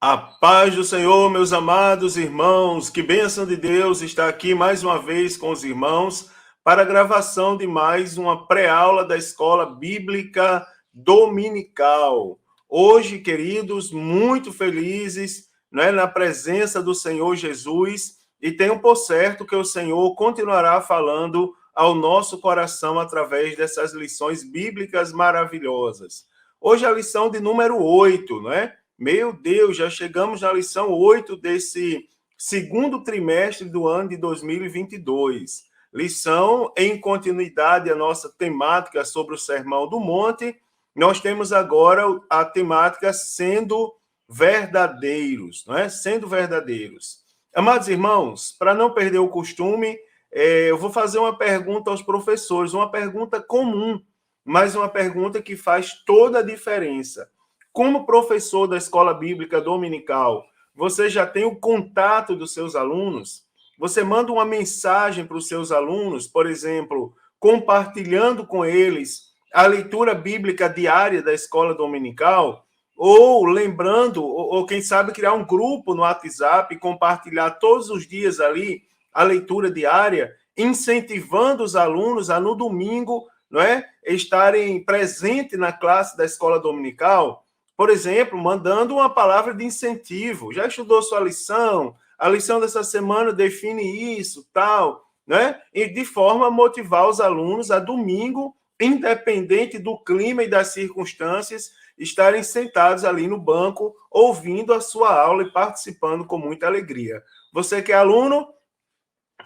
A paz do Senhor, meus amados irmãos, que bênção de Deus estar aqui mais uma vez com os irmãos para a gravação de mais uma pré-aula da Escola Bíblica Dominical. Hoje, queridos, muito felizes, né, na presença do Senhor Jesus, e tenho por certo que o Senhor continuará falando ao nosso coração através dessas lições bíblicas maravilhosas. Hoje é a lição de número 8, né? Meu Deus, já chegamos na lição 8 desse segundo trimestre do ano de 2022. Lição em continuidade à nossa temática sobre o Sermão do Monte. Nós temos agora a temática sendo verdadeiros, não é? Sendo verdadeiros. Amados irmãos, para não perder o costume, eu vou fazer uma pergunta aos professores, uma pergunta comum, mas uma pergunta que faz toda a diferença. Como professor da escola bíblica dominical, você já tem o contato dos seus alunos? Você manda uma mensagem para os seus alunos, por exemplo, compartilhando com eles a leitura bíblica diária da escola dominical? Ou lembrando, ou quem sabe criar um grupo no WhatsApp e compartilhar todos os dias ali a leitura diária, incentivando os alunos a no domingo, não é, estarem presentes na classe da escola dominical? Por exemplo, mandando uma palavra de incentivo. Já estudou sua lição? A lição dessa semana define isso, tal, né? E de forma a motivar os alunos a domingo, independente do clima e das circunstâncias, estarem sentados ali no banco, ouvindo a sua aula e participando com muita alegria. Você que é aluno,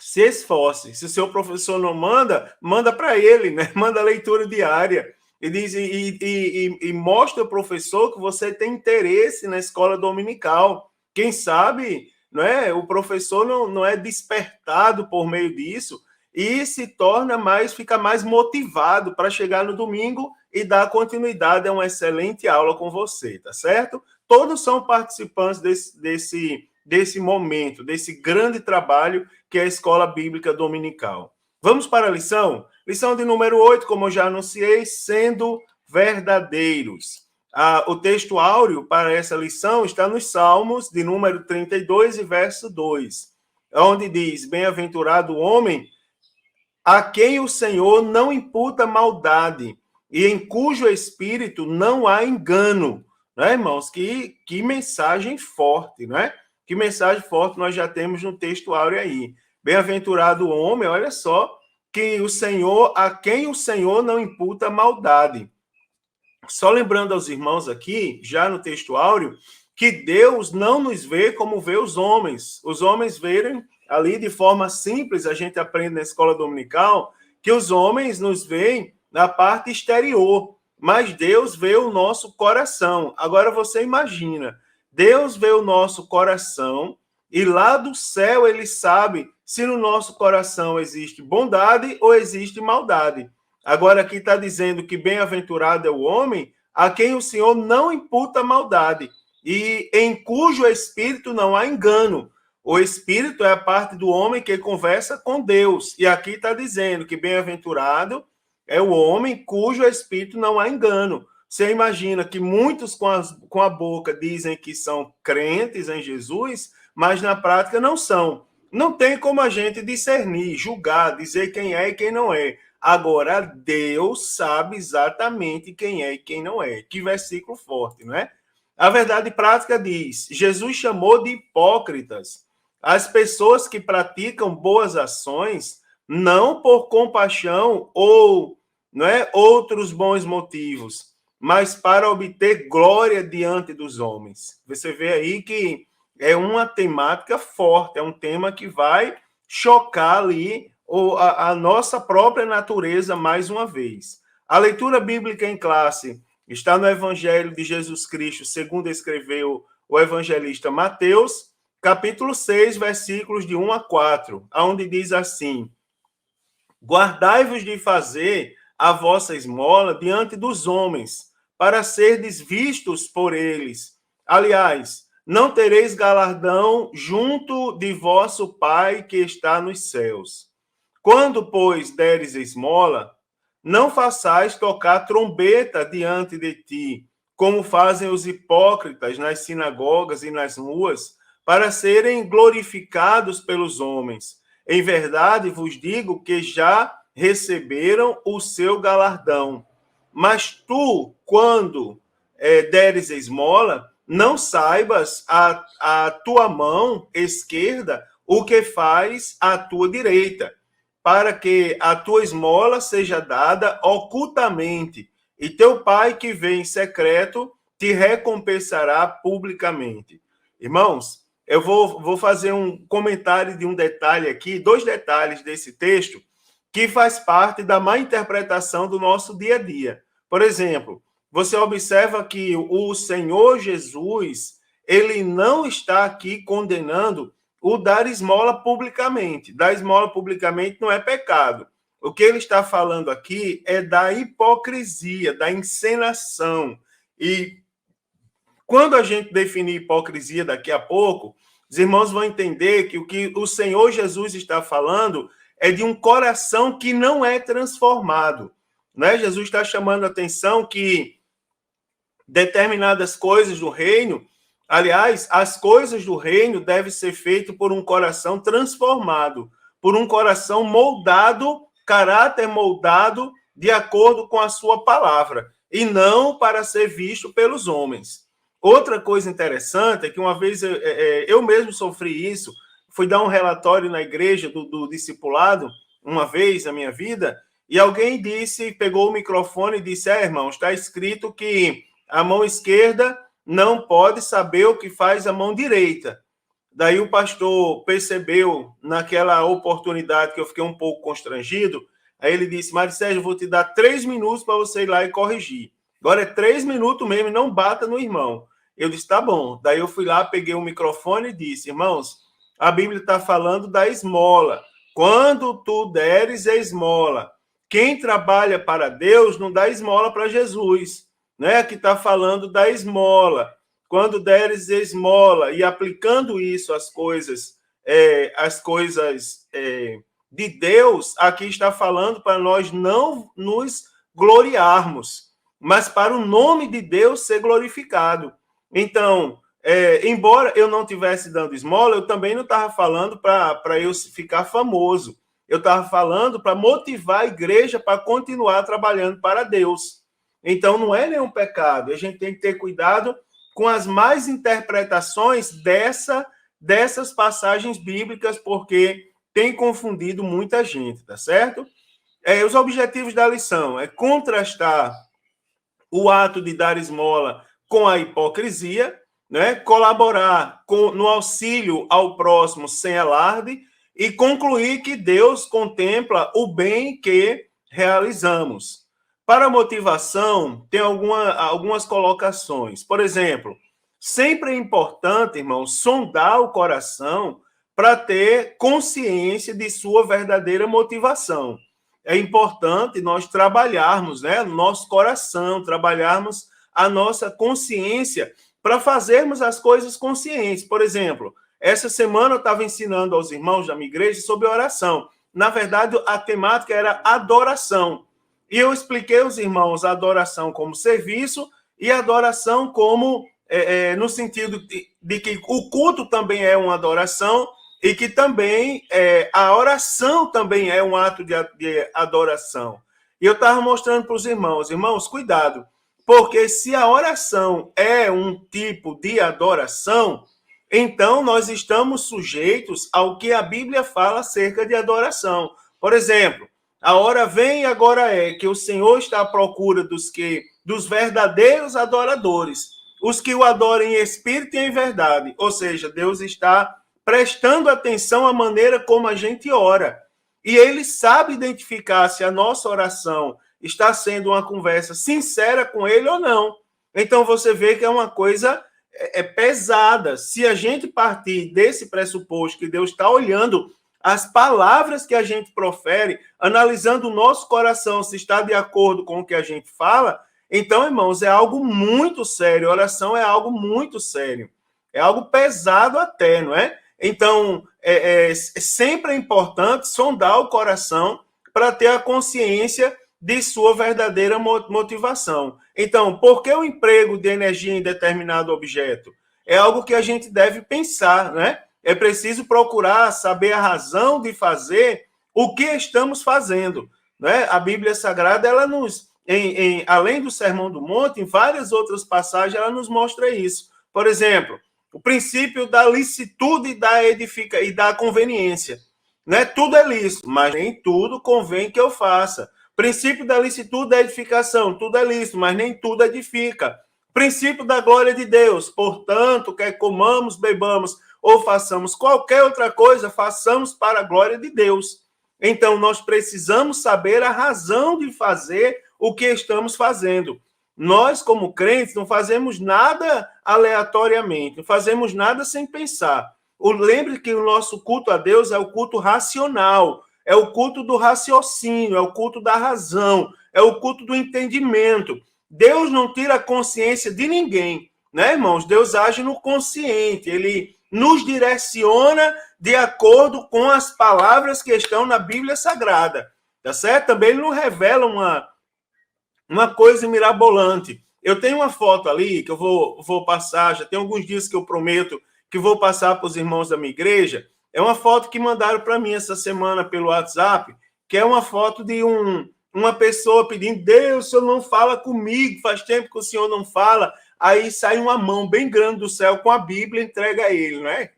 se esforce. Se o seu professor não manda, manda para ele, né? Manda a leitura diária. E, diz, e mostra ao professor que você tem interesse na escola dominical. Quem sabe, não é? O professor não é despertado por meio disso e se torna mais, fica mais motivado para chegar no domingo e dar continuidade a uma excelente aula com você, tá certo? Todos são participantes desse momento, desse grande trabalho que é a Escola Bíblica Dominical. Vamos para a lição? Lição de número 8, como eu já anunciei, sendo verdadeiros. O texto áureo para essa lição está nos Salmos, de número 32 e verso 2, onde diz: bem-aventurado o homem a quem o Senhor não imputa maldade e em cujo espírito não há engano. Né, irmãos? Que mensagem forte, não é? Que mensagem forte nós já temos no texto áureo aí. Bem-aventurado o homem, olha só, que o Senhor, a quem o Senhor não imputa maldade. Só lembrando aos irmãos aqui, já no texto áureo, que Deus não nos vê como vê os homens. Os homens verem ali de forma simples, a gente aprende na escola dominical, que os homens nos veem na parte exterior, mas Deus vê o nosso coração. Agora você imagina, Deus vê o nosso coração e lá do céu ele sabe se no nosso coração existe bondade ou existe maldade. Agora aqui está dizendo que bem-aventurado é o homem a quem o Senhor não imputa maldade e em cujo espírito não há engano. O espírito é a parte do homem que conversa com Deus. E aqui está dizendo que bem-aventurado é o homem cujo espírito não há engano. Você imagina que muitos com a boca dizem que são crentes em Jesus, mas na prática não são. Não tem como a gente discernir, julgar, dizer quem é e quem não é. Agora, Deus sabe exatamente quem é e quem não é. Que versículo forte, não é? A verdade prática diz: Jesus chamou de hipócritas as pessoas que praticam boas ações não por compaixão ou, não é, outros bons motivos, mas para obter glória diante dos homens. Você vê aí que é uma temática forte, é um tema que vai chocar ali a nossa própria natureza mais uma vez. A leitura bíblica em classe está no Evangelho de Jesus Cristo, segundo escreveu o evangelista Mateus, capítulo 6, versículos de 1 a 4, onde diz assim: guardai-vos de fazer a vossa esmola diante dos homens, para serdes vistos por eles. Aliás, não tereis galardão junto de vosso Pai que está nos céus. Quando, pois, deres esmola, não façais tocar trombeta diante de ti, como fazem os hipócritas nas sinagogas e nas ruas, para serem glorificados pelos homens. Em verdade vos digo que já receberam o seu galardão. Mas tu, quando deres esmola, não saibas a tua mão esquerda o que faz a tua direita, para que a tua esmola seja dada ocultamente, e teu pai que vem em secreto te recompensará publicamente. Irmãos, eu vou fazer um comentário de um detalhe aqui, 2 detalhes desse texto, que faz parte da má interpretação do nosso dia a dia. Por exemplo, você observa que o Senhor Jesus, ele não está aqui condenando o dar esmola publicamente. Dar esmola publicamente não é pecado. O que ele está falando aqui é da hipocrisia, da encenação. E quando a gente definir hipocrisia daqui a pouco, os irmãos vão entender que o Senhor Jesus está falando é de um coração que não é transformado. Né? Jesus está chamando a atenção que determinadas coisas do reino, aliás, as coisas do reino devem ser feitas por um coração transformado, por um coração moldado, caráter moldado de acordo com a sua palavra, e não para ser visto pelos homens. Outra coisa interessante é que uma vez eu mesmo sofri isso, fui dar um relatório na igreja do discipulado, uma vez na minha vida, e alguém disse, pegou o microfone e disse, irmão, está escrito que a mão esquerda não pode saber o que faz a mão direita. Daí o pastor percebeu, naquela oportunidade que eu fiquei um pouco constrangido, aí ele disse, Mário Sérgio, eu vou te dar 3 minutos para você ir lá e corrigir. Agora é 3 minutos mesmo, não bata no irmão. Eu disse, tá bom. Daí eu fui lá, peguei o microfone e disse, irmãos, a Bíblia está falando da esmola. Quando tu deres a esmola, quem trabalha para Deus não dá esmola para Jesus, né? Que está falando da esmola. Quando deres esmola e aplicando isso às coisas, de Deus, aqui está falando para nós não nos gloriarmos, mas para o nome de Deus ser glorificado. Então, embora eu não estivesse dando esmola, eu também não estava falando para eu ficar famoso. Eu estava falando para motivar a igreja para continuar trabalhando para Deus. Então, não é nenhum pecado. A gente tem que ter cuidado com as más interpretações dessas passagens bíblicas, porque tem confundido muita gente, tá certo? Os objetivos da lição é contrastar o ato de dar esmola com a hipocrisia, né? Colaborar no auxílio ao próximo sem alarde e concluir que Deus contempla o bem que realizamos. Para a motivação, tem algumas colocações. Por exemplo, sempre é importante, irmão, sondar o coração para ter consciência de sua verdadeira motivação. É importante nós trabalharmos, né, o nosso coração, trabalharmos a nossa consciência para fazermos as coisas conscientes. Por exemplo, essa semana eu estava ensinando aos irmãos da minha igreja sobre oração. Na verdade, a temática era adoração. E eu expliquei aos irmãos a adoração como serviço e a adoração como, no sentido de que o culto também é uma adoração e que também a oração também é um ato de adoração. E eu estava mostrando para os irmãos, cuidado, porque se a oração é um tipo de adoração, então nós estamos sujeitos ao que a Bíblia fala acerca de adoração. Por exemplo, a hora vem e agora é que o Senhor está à procura dos verdadeiros adoradores, os que o adorem em espírito e em verdade. Ou seja, Deus está prestando atenção à maneira como a gente ora. E ele sabe identificar se a nossa oração está sendo uma conversa sincera com ele ou não. Então você vê que é uma coisa pesada. Se a gente partir desse pressuposto que Deus está olhando as palavras que a gente profere, analisando o nosso coração se está de acordo com o que a gente fala, então, irmãos, é algo muito sério. A oração é algo muito sério. É algo pesado até, não é? Então, sempre é importante sondar o coração para ter a consciência de sua verdadeira motivação. Então, por que o emprego de energia em determinado objeto? É algo que a gente deve pensar, né? É preciso procurar saber a razão de fazer o que estamos fazendo, né? A Bíblia Sagrada, ela nos, além do Sermão do Monte, em várias outras passagens, ela nos mostra isso. Por exemplo, o princípio da licitude e da conveniência. Né? Tudo é lícito, mas nem tudo convém que eu faça. Princípio da licitude da edificação, tudo é lícito, mas nem tudo edifica. Princípio da glória de Deus, portanto, quer comamos, bebamos ou façamos qualquer outra coisa, façamos para a glória de Deus. Então, nós precisamos saber a razão de fazer o que estamos fazendo. Nós, como crentes, não fazemos nada aleatoriamente, não fazemos nada sem pensar. Lembre que o nosso culto a Deus é o culto racional, é o culto do raciocínio, é o culto da razão, é o culto do entendimento. Deus não tira a consciência de ninguém, né, irmãos? Deus age no consciente, ele nos direciona de acordo com as palavras que estão na Bíblia Sagrada, tá certo? Também ele não revela uma coisa mirabolante. Eu tenho uma foto ali que eu vou passar, já tem alguns dias que eu prometo que vou passar para os irmãos da minha igreja. É uma foto que mandaram para mim essa semana pelo WhatsApp, que é uma foto de uma pessoa pedindo: Deus, o Senhor não fala comigo, faz tempo que o Senhor não fala. Aí sai uma mão bem grande do céu com a Bíblia e entrega a ele, não é?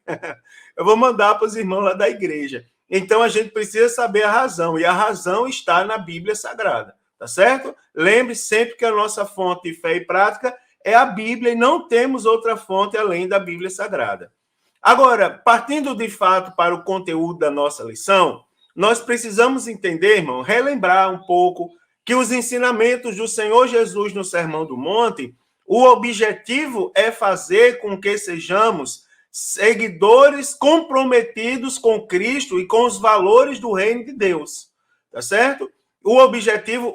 Eu vou mandar para os irmãos lá da igreja. Então a gente precisa saber a razão, e a razão está na Bíblia Sagrada, tá certo? Lembre sempre que a nossa fonte de fé e prática é a Bíblia, e não temos outra fonte além da Bíblia Sagrada. Agora, partindo de fato para o conteúdo da nossa lição, nós precisamos entender, irmão, relembrar um pouco que os ensinamentos do Senhor Jesus no Sermão do Monte, o objetivo é fazer com que sejamos seguidores comprometidos com Cristo e com os valores do reino de Deus, tá certo? O objetivo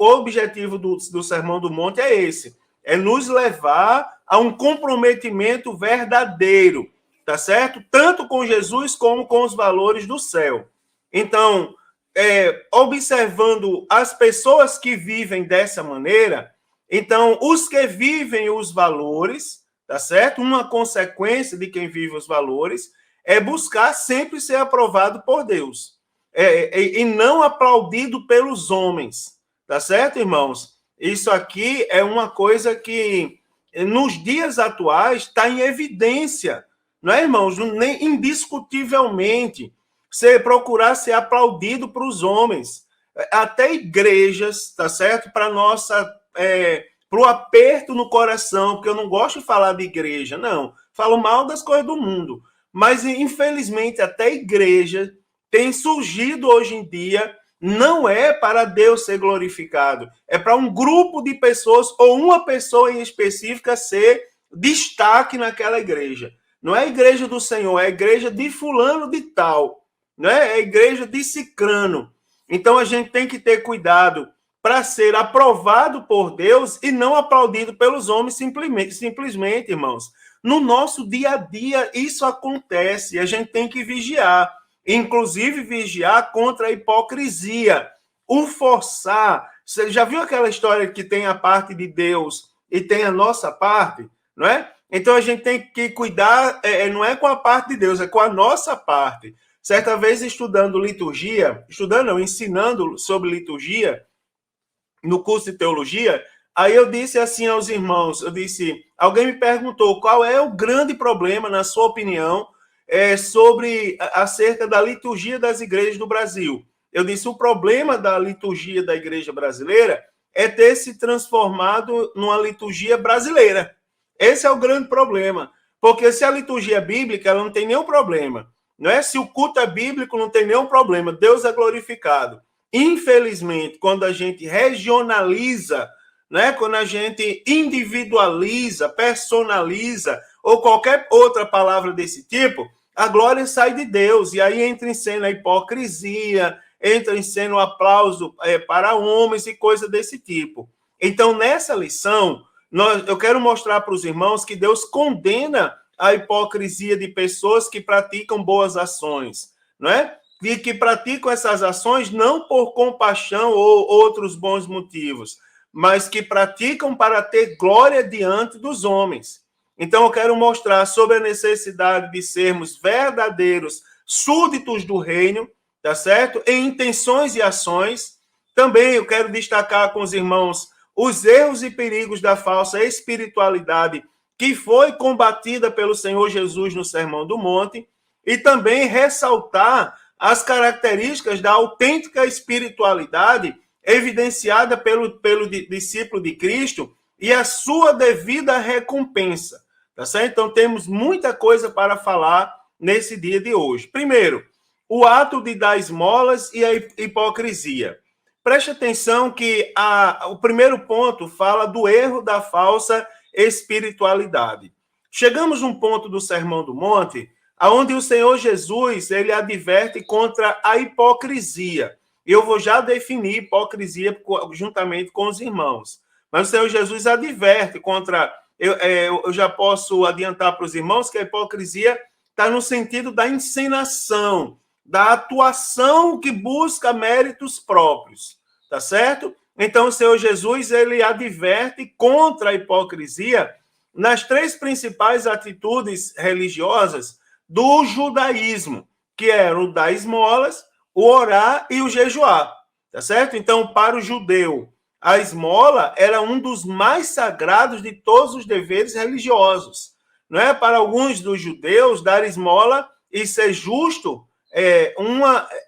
do Sermão do Monte é esse, é nos levar a um comprometimento verdadeiro, tá certo? Tanto com Jesus como com os valores do céu. Então, observando as pessoas que vivem dessa maneira, então, os que vivem os valores, tá certo? Uma consequência de quem vive os valores é buscar sempre ser aprovado por Deus, e não aplaudido pelos homens, tá certo, irmãos? Isso aqui é uma coisa que, nos dias atuais, está em evidência, não é, irmãos? Nem indiscutivelmente, procurar ser aplaudido para os homens, até igrejas, tá certo? Para o aperto no coração, porque eu não gosto de falar de igreja, não, falo mal das coisas do mundo, mas infelizmente até igreja tem surgido hoje em dia, não é para Deus ser glorificado, é para um grupo de pessoas ou uma pessoa em específica ser destaque naquela igreja. Não é a igreja do Senhor, é a igreja de fulano de tal, né? É a igreja de cicrano. Então a gente tem que ter cuidado para ser aprovado por Deus e não aplaudido pelos homens simplesmente, irmãos. No nosso dia a dia isso acontece e a gente tem que vigiar, inclusive vigiar contra a hipocrisia, o forçar. Você já viu aquela história que tem a parte de Deus e tem a nossa parte, não é? Então a gente tem que cuidar, não é com a parte de Deus, é com a nossa parte. Certa vez ensinando sobre liturgia, no curso de teologia, aí eu disse assim aos irmãos, alguém me perguntou qual é o grande problema, na sua opinião, acerca da liturgia das igrejas do Brasil. Eu disse, o problema da liturgia da igreja brasileira é ter se transformado numa liturgia brasileira. Esse é o grande problema, porque se a liturgia é bíblica, ela não tem nenhum problema, não é? Se o culto é bíblico, não tem nenhum problema, Deus é glorificado. Infelizmente, quando a gente regionaliza, né, quando a gente individualiza, personaliza, ou qualquer outra palavra desse tipo, a glória sai de Deus, e aí entra em cena a hipocrisia, entra em cena o aplauso para homens e coisa desse tipo. Então, nessa lição, eu quero mostrar para os irmãos que Deus condena a hipocrisia de pessoas que praticam boas ações, não é? e que praticam essas ações não por compaixão ou outros bons motivos, mas que praticam para ter glória diante dos homens. Então, eu quero mostrar sobre a necessidade de sermos verdadeiros súditos do reino, tá certo? Em intenções e ações. Também eu quero destacar com os irmãos os erros e perigos da falsa espiritualidade que foi combatida pelo Senhor Jesus no Sermão do Monte, e também ressaltar as características da autêntica espiritualidade evidenciada pelo discípulo de Cristo e a sua devida recompensa. Tá certo? Então, temos muita coisa para falar nesse dia de hoje. Primeiro, o ato de dar esmolas e a hipocrisia. Preste atenção que o primeiro ponto fala do erro da falsa espiritualidade. Chegamos num ponto do Sermão do Monte, onde o Senhor Jesus ele adverte contra a hipocrisia. Eu vou já definir hipocrisia juntamente com os irmãos. Mas o Senhor Jesus adverte contra... Eu já posso adiantar para os irmãos que a hipocrisia está no sentido da encenação, da atuação que busca méritos próprios, tá certo? Então, o Senhor Jesus, ele adverte contra a hipocrisia nas três principais atitudes religiosas do judaísmo, que eram o dar esmolas, o orar e o jejuar, tá certo? Então, para o judeu, a esmola era um dos mais sagrados de todos os deveres religiosos. Não é? Para alguns dos judeus, dar esmola e ser justo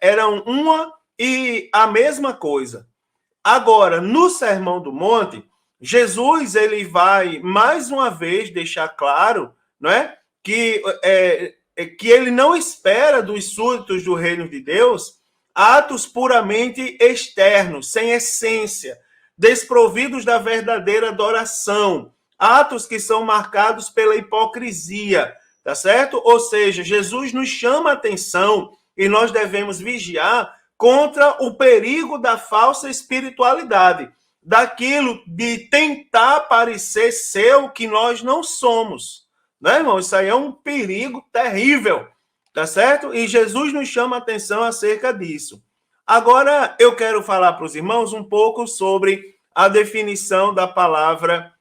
eram uma e a mesma coisa. Agora, no Sermão do Monte, Jesus ele vai mais uma vez deixar claro, não é, que ele não espera dos súditos do reino de Deus atos puramente externos, sem essência, desprovidos da verdadeira adoração, atos que são marcados pela hipocrisia, tá certo? Ou seja, Jesus nos chama a atenção e nós devemos vigiar contra o perigo da falsa espiritualidade, daquilo de tentar parecer ser o que nós não somos, né, irmão? Isso aí é um perigo terrível, tá certo? E Jesus nos chama a atenção acerca disso. Agora, eu quero falar para os irmãos um pouco sobre a definição da palavra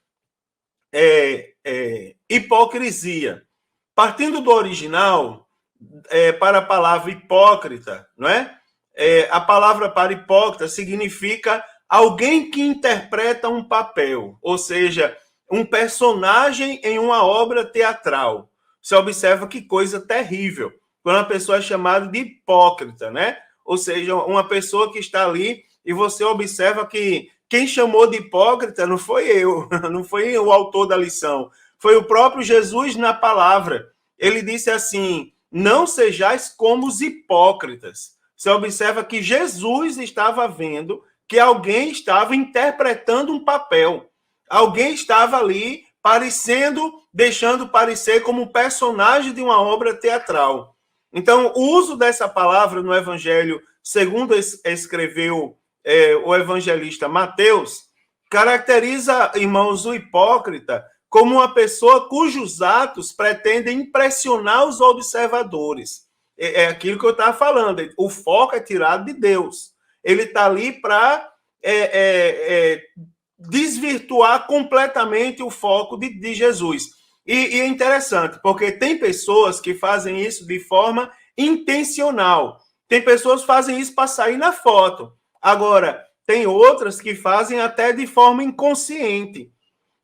hipocrisia. Partindo do original, para a palavra hipócrita, não é? A palavra para hipócrita significa alguém que interpreta um papel, ou seja, um personagem em uma obra teatral. Você observa que coisa terrível quando a pessoa é chamada de hipócrita, né? Ou seja, uma pessoa que está ali e você observa que quem chamou de hipócrita não foi eu, não foi o autor da lição, foi o próprio Jesus na palavra. Ele disse assim: não sejais como os hipócritas. Você observa que Jesus estava vendo que alguém estava interpretando um papel. Alguém estava ali deixando parecer como um personagem de uma obra teatral. Então, o uso dessa palavra no Evangelho, segundo escreveu o evangelista Mateus, caracteriza, irmãos, o hipócrita como uma pessoa cujos atos pretendem impressionar os observadores. É aquilo que eu estava falando, o foco é tirado de Deus. Ele está ali para desvirtuar completamente o foco de Jesus. E é interessante, porque tem pessoas que fazem isso de forma intencional. Tem pessoas que fazem isso para sair na foto. Agora, tem outras que fazem até de forma inconsciente.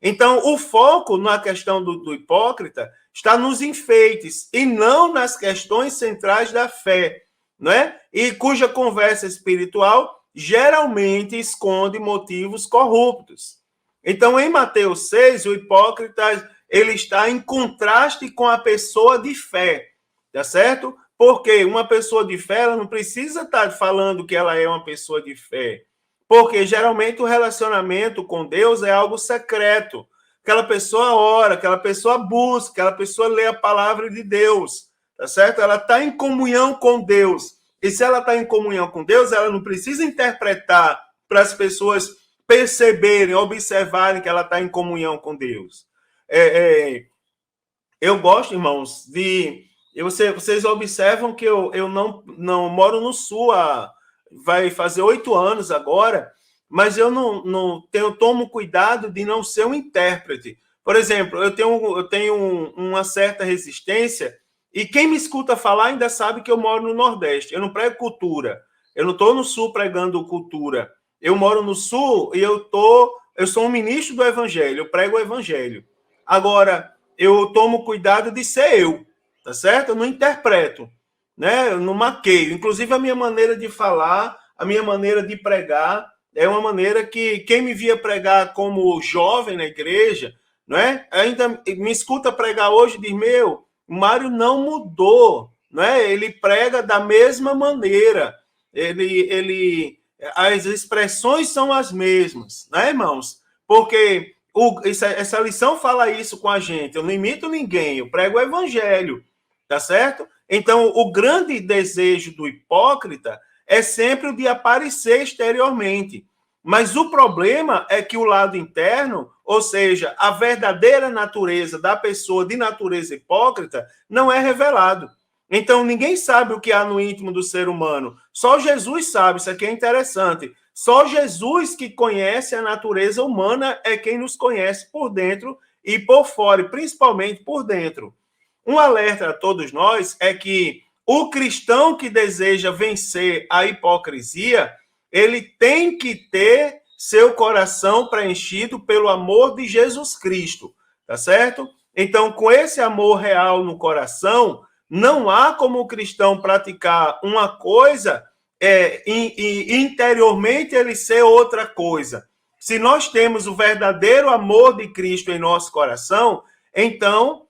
Então, o foco na questão do hipócrita está nos enfeites e não nas questões centrais da fé, não é? E cuja conversa espiritual geralmente esconde motivos corruptos. Então, em Mateus 6, o hipócrita ele está em contraste com a pessoa de fé, tá certo? Porque uma pessoa de fé ela não precisa estar falando que ela é uma pessoa de fé. Porque geralmente o relacionamento com Deus é algo secreto. Aquela pessoa ora, aquela pessoa busca, aquela pessoa lê a palavra de Deus, tá certo? Ela está em comunhão com Deus. E se ela está em comunhão com Deus, ela não precisa interpretar para as pessoas perceberem, observarem que ela está em comunhão com Deus. Eu gosto, irmãos, de E vocês observam que eu não moro no Sul, vai fazer 8 anos agora, mas eu não tenho, tomo cuidado de não ser um intérprete. Por exemplo, eu tenho uma certa resistência, e quem me escuta falar ainda sabe que eu moro no Nordeste. Eu não prego cultura. Eu não estou no Sul pregando cultura. Eu moro no Sul e eu sou um ministro do Evangelho, eu prego o Evangelho. Agora, eu tomo cuidado de ser eu, tá certo? Eu não interpreto, né? Eu não maqueio. Inclusive, a minha maneira de falar, a minha maneira de pregar, é uma maneira que quem me via pregar como jovem na igreja, não é? Ainda me escuta pregar hoje e diz: meu, o Mário não mudou, não é? Ele prega da mesma maneira. As expressões são as mesmas, né, irmãos? Porque essa lição fala isso com a gente. Eu não imito ninguém, eu prego o evangelho, tá certo? Então, o grande desejo do hipócrita é sempre o de aparecer exteriormente. Mas o problema é que o lado interno, ou seja, a verdadeira natureza da pessoa de natureza hipócrita, não é revelado. Então, ninguém sabe o que há no íntimo do ser humano. Só Jesus sabe, isso aqui é interessante. Só Jesus que conhece a natureza humana é quem nos conhece por dentro e por fora, e principalmente por dentro. Um alerta a todos nós é que o cristão que deseja vencer a hipocrisia, ele tem que ter seu coração preenchido pelo amor de Jesus Cristo, tá certo? Então, com esse amor real no coração, não há como o cristão praticar uma coisa e interiormente ele ser outra coisa. Se nós temos o verdadeiro amor de Cristo em nosso coração, então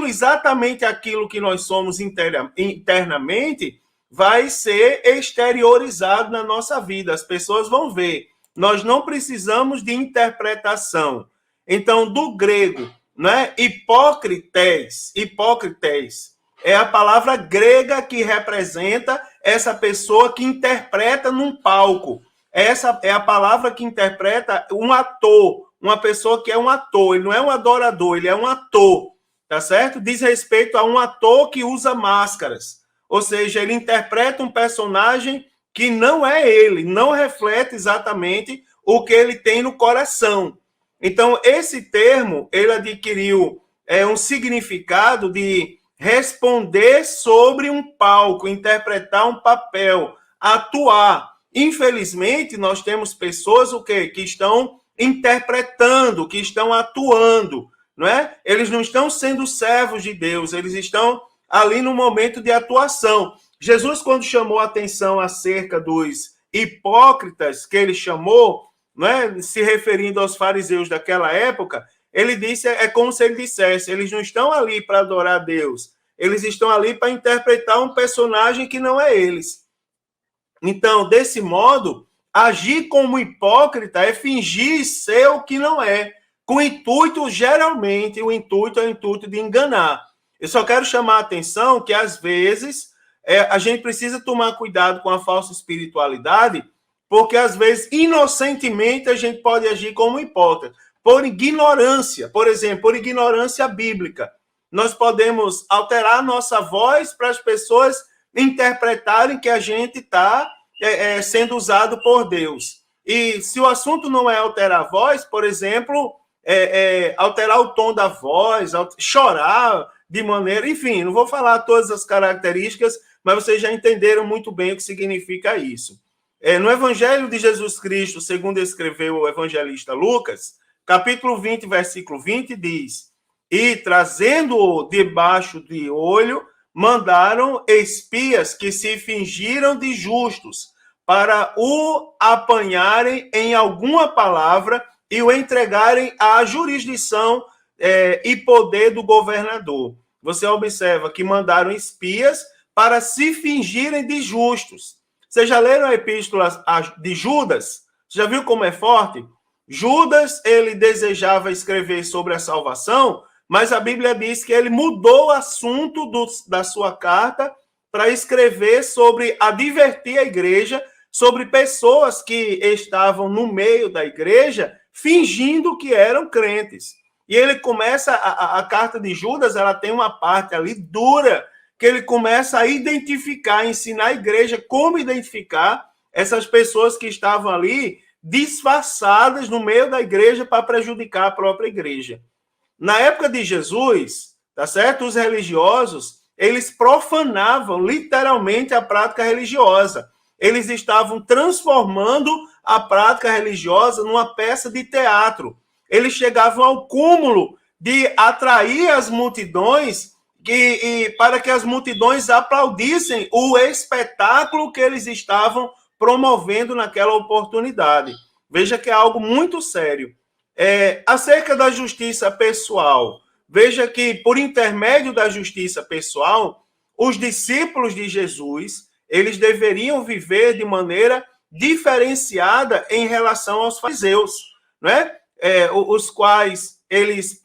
exatamente aquilo que nós somos internamente, vai ser exteriorizado na nossa vida. As pessoas vão ver. Nós não precisamos de interpretação. Então, do grego, né, hipócrites é a palavra grega que representa essa pessoa que interpreta num palco. Essa é a palavra que interpreta um ator, uma pessoa que é um ator. Ele não é um adorador, ele é um ator, tá certo? Diz respeito a um ator que usa máscaras. Ou seja, ele interpreta um personagem que não é ele, não reflete exatamente o que ele tem no coração. Então, esse termo, ele adquiriu um significado de responder sobre um palco, interpretar um papel, atuar. Infelizmente, nós temos pessoas que estão interpretando, que estão atuando, não é? Eles não estão sendo servos de Deus, eles estão ali no momento de atuação. Jesus, quando chamou a atenção acerca dos hipócritas, que ele chamou, não é? Se referindo aos fariseus daquela época, ele disse, é como se ele dissesse, eles não estão ali para adorar a Deus, eles estão ali para interpretar um personagem que não é eles. Então, desse modo, agir como hipócrita é fingir ser o que não é, com o intuito, geralmente, o intuito é o intuito de enganar. Eu só quero chamar a atenção que, às vezes, a gente precisa tomar cuidado com a falsa espiritualidade, porque, às vezes, inocentemente, a gente pode agir como hipócrita, por ignorância, por exemplo, por ignorância bíblica. Nós podemos alterar nossa voz para as pessoas interpretarem que a gente está sendo usado por Deus. E se o assunto não é alterar a voz, por exemplo, alterar o tom da voz, chorar de maneira... Enfim, não vou falar todas as características, mas vocês já entenderam muito bem o que significa isso. No Evangelho de Jesus Cristo, segundo escreveu o evangelista Lucas, capítulo 20, versículo 20, diz: e trazendo-o debaixo de olho, mandaram espias que se fingiram de justos para o apanharem em alguma palavra e o entregarem à jurisdição e poder do governador. Você observa que mandaram espias para se fingirem de justos. Vocês já leram a epístola de Judas? Você já viu como é forte? Judas, ele desejava escrever sobre a salvação, mas a Bíblia diz que ele mudou o assunto da sua carta para escrever sobre, advertir a igreja sobre pessoas que estavam no meio da igreja fingindo que eram crentes. E ele começa, a carta de Judas, ela tem uma parte ali dura, que ele começa a identificar, ensinar a igreja como identificar essas pessoas que estavam ali disfarçadas no meio da igreja para prejudicar a própria igreja. Na época de Jesus, tá certo? Os religiosos, eles profanavam literalmente a prática religiosa. Eles estavam transformando a prática religiosa numa peça de teatro. Eles chegavam ao cúmulo de atrair as multidões para que as multidões aplaudissem o espetáculo que eles estavam promovendo naquela oportunidade. Veja que é algo muito sério. Acerca da justiça pessoal, veja que, por intermédio da justiça pessoal, os discípulos de Jesus, eles deveriam viver de maneira diferenciada em relação aos fariseus, né? Os quais eles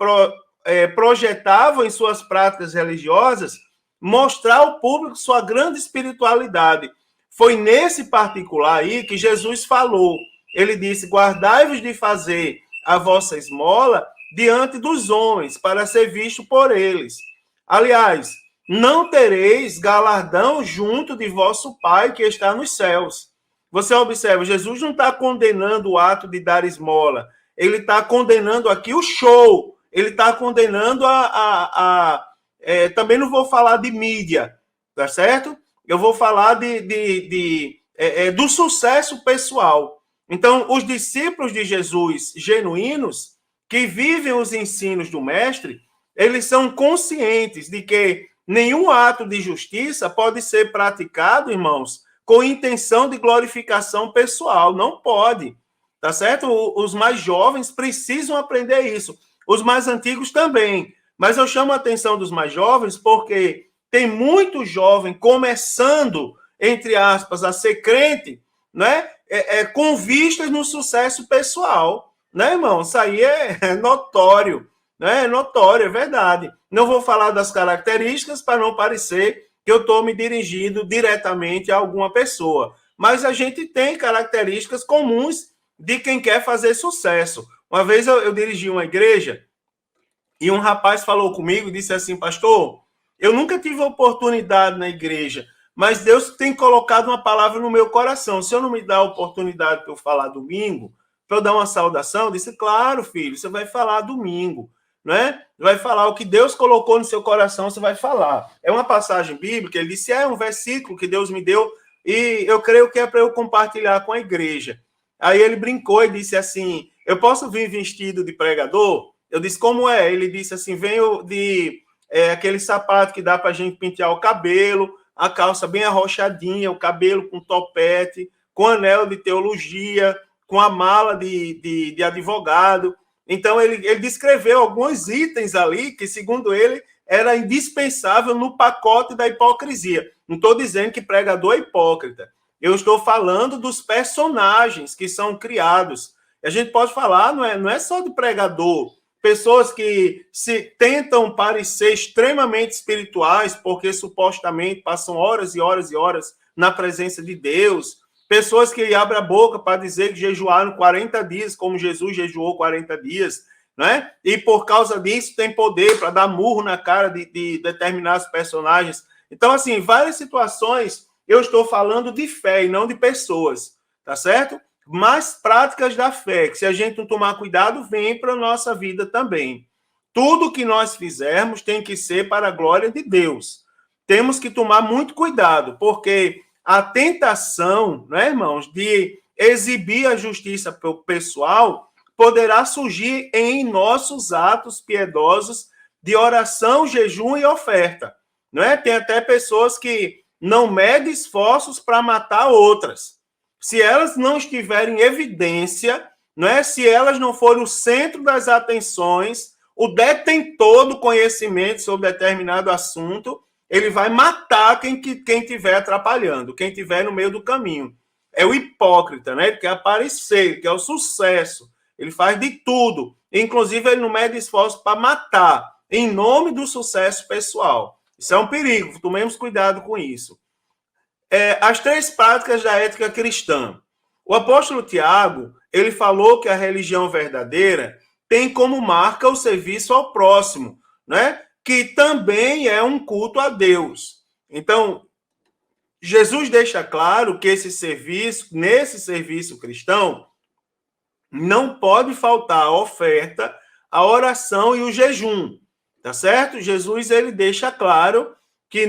projetavam em suas práticas religiosas mostrar ao público sua grande espiritualidade. Foi nesse particular aí que Jesus falou. Ele disse: guardai-vos de fazer a vossa esmola diante dos homens, para ser visto por eles. Aliás, não tereis galardão junto de vosso Pai que está nos céus. Você observa, Jesus não está condenando o ato de dar esmola, ele está condenando aqui o show, ele está condenando também não vou falar de mídia, tá certo? Eu vou falar do sucesso pessoal. Então, os discípulos de Jesus genuínos, que vivem os ensinos do mestre, eles são conscientes de que nenhum ato de justiça pode ser praticado, irmãos, com intenção de glorificação pessoal. Não pode, tá certo? Os mais jovens precisam aprender isso. Os mais antigos também. Mas eu chamo a atenção dos mais jovens porque tem muito jovem começando, entre aspas, a ser crente, né? Com vistas no sucesso pessoal, né, irmão? Isso aí é notório, né? É notório, é verdade. Não vou falar das características para não parecer que eu estou me dirigindo diretamente a alguma pessoa, mas a gente tem características comuns de quem quer fazer sucesso. Uma vez eu dirigi uma igreja e um rapaz falou comigo e disse assim: pastor, eu nunca tive oportunidade na igreja, mas Deus tem colocado uma palavra no meu coração. Se eu não me dá a oportunidade para eu falar domingo, para eu dar uma saudação, eu disse: claro, filho, você vai falar domingo, né? Vai falar o que Deus colocou no seu coração, você vai falar. É uma passagem bíblica, ele disse, é um versículo que Deus me deu e eu creio que é para eu compartilhar com a igreja. Aí ele brincou e disse assim: eu posso vir vestido de pregador? Eu disse: como é? Ele disse assim: venho de aquele sapato que dá para a gente pentear o cabelo, a calça bem arrochadinha, o cabelo com topete, com anel de teologia, com a mala de advogado. Então, ele descreveu alguns itens ali que, segundo ele, era indispensável no pacote da hipocrisia. Não estou dizendo que pregador é hipócrita. Eu estou falando dos personagens que são criados. A gente pode falar, não é só de pregador, pessoas que se tentam parecer extremamente espirituais, porque supostamente passam horas e horas e horas na presença de Deus, pessoas que abrem a boca para dizer que jejuaram 40 dias, como Jesus jejuou 40 dias, né? E por causa disso tem poder para dar murro na cara de determinados personagens. Então, assim, várias situações eu estou falando de fé e não de pessoas, tá certo? Mas práticas da fé, que se a gente não tomar cuidado, vem para a nossa vida também. Tudo que nós fizermos tem que ser para a glória de Deus. Temos que tomar muito cuidado, porque a tentação, né, irmãos, de exibir a justiça pessoal poderá surgir em nossos atos piedosos de oração, jejum e oferta. Não é? Tem até pessoas que não medem esforços para matar outras. Se elas não estiverem em evidência, não é? Se elas não forem o centro das atenções, o detentor do conhecimento sobre determinado assunto, ele vai matar quem estiver atrapalhando, quem estiver no meio do caminho. É o hipócrita, né? Ele quer aparecer, ele quer o sucesso, ele faz de tudo. Inclusive, ele não mede esforço para matar, em nome do sucesso pessoal. Isso é um perigo, tomemos cuidado com isso. As 3 práticas da ética cristã. O apóstolo Tiago, ele falou que a religião verdadeira tem como marca o serviço ao próximo, né? Que também é um culto a Deus. Então, Jesus deixa claro que nesse serviço cristão, não pode faltar a oferta, a oração e o jejum, tá certo? Jesus ele deixa claro que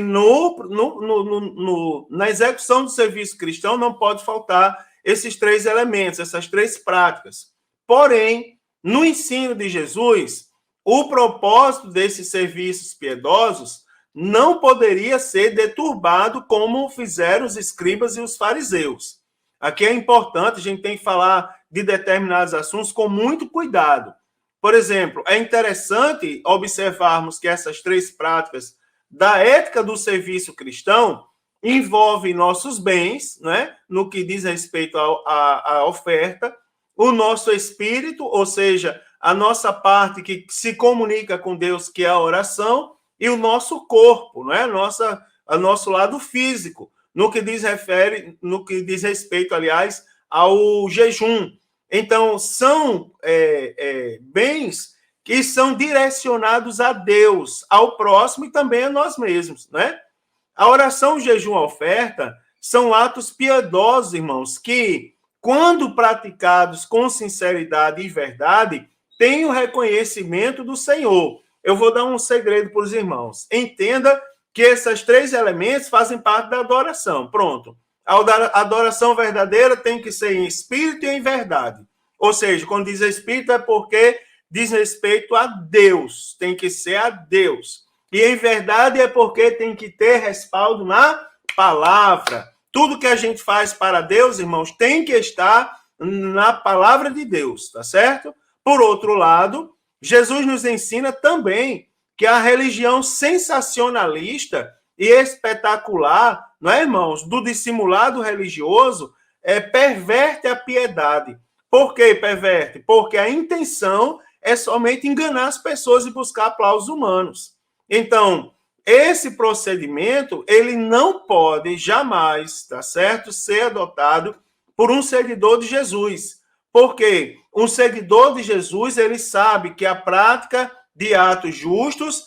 na execução do serviço cristão não pode faltar esses três elementos, essas três práticas. Porém, no ensino de Jesus, o propósito desses serviços piedosos não poderia ser deturbado como fizeram os escribas e os fariseus. Aqui é importante, a gente tem que falar de determinados assuntos com muito cuidado. Por exemplo, é interessante observarmos que essas três práticas da ética do serviço cristão envolvem nossos bens, né, no que diz respeito à oferta, o nosso espírito, ou seja, a nossa parte que se comunica com Deus, que é a oração, e o nosso corpo, né, o nosso lado físico, no que diz respeito, aliás, ao jejum. Então, são bens que são direcionados a Deus, ao próximo e também a nós mesmos, né? A oração, o jejum, a oferta são atos piedosos, irmãos, que, quando praticados com sinceridade e verdade, têm o reconhecimento do Senhor. Eu vou dar um segredo para os irmãos. Entenda que esses três elementos fazem parte da adoração. Pronto. A adoração verdadeira tem que ser em espírito e em verdade. Ou seja, quando diz espírito é porque diz respeito a Deus. Tem que ser a Deus. E em verdade é porque tem que ter respaldo na palavra. Tudo que a gente faz para Deus, irmãos, tem que estar na palavra de Deus, tá certo? Por outro lado, Jesus nos ensina também que a religião sensacionalista e espetacular, não é, irmãos, do dissimulado religioso, perverte a piedade. Por que perverte? Porque a intenção é somente enganar as pessoas e buscar aplausos humanos. Então, esse procedimento, ele não pode jamais, tá certo, ser adotado por um seguidor de Jesus. Porque um seguidor de Jesus, ele sabe que a prática de atos justos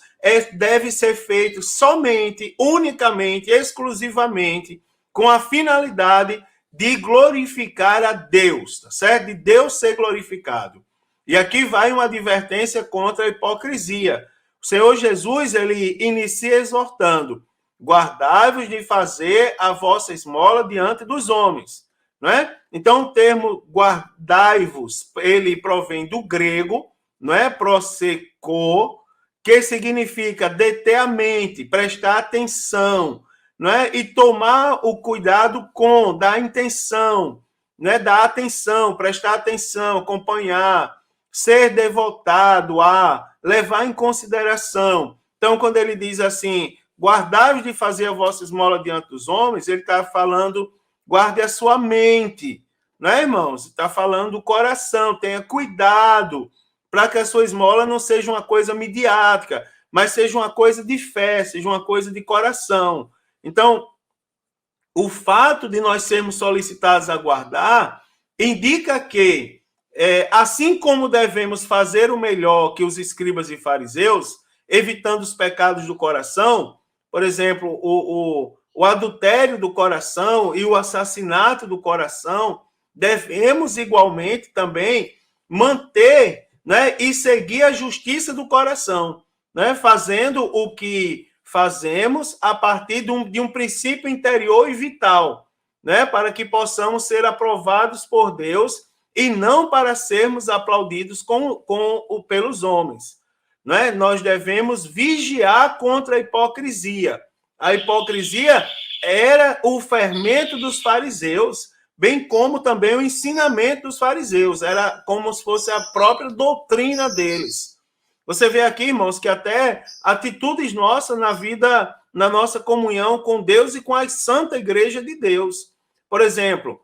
deve ser feito somente, unicamente, exclusivamente, com a finalidade de glorificar a Deus, tá certo? De Deus ser glorificado. E aqui vai uma advertência contra a hipocrisia. O Senhor Jesus, ele inicia exortando: guardai-vos de fazer a vossa esmola diante dos homens, não é? Então, o termo guardai-vos, ele provém do grego, não é? Proseco, que significa deter a mente, prestar atenção, não é? E tomar o cuidado com, da intenção, não é? Da atenção, prestar atenção, acompanhar, ser devotado a, levar em consideração. Então, quando ele diz assim, guardai-vos de fazer a vossa esmola diante dos homens, ele está falando, guarde a sua mente, não é, irmãos? Está falando do coração, tenha cuidado, para que a sua esmola não seja uma coisa midiática, mas seja uma coisa de fé, seja uma coisa de coração. Então, o fato de nós sermos solicitados a guardar indica que, assim como devemos fazer o melhor que os escribas e fariseus, evitando os pecados do coração, por exemplo, o adultério do coração e o assassinato do coração, devemos igualmente também manter, né, e seguir a justiça do coração, né, fazendo o que fazemos a partir de um princípio interior e vital, né, para que possamos ser aprovados por Deus e não para sermos aplaudidos pelos homens. Né? Nós devemos vigiar contra a hipocrisia. A hipocrisia era o fermento dos fariseus, bem como também o ensinamento dos fariseus. Era como se fosse a própria doutrina deles. Você vê aqui, irmãos, que até atitudes nossas na vida, na nossa comunhão com Deus e com a Santa Igreja de Deus. Por exemplo,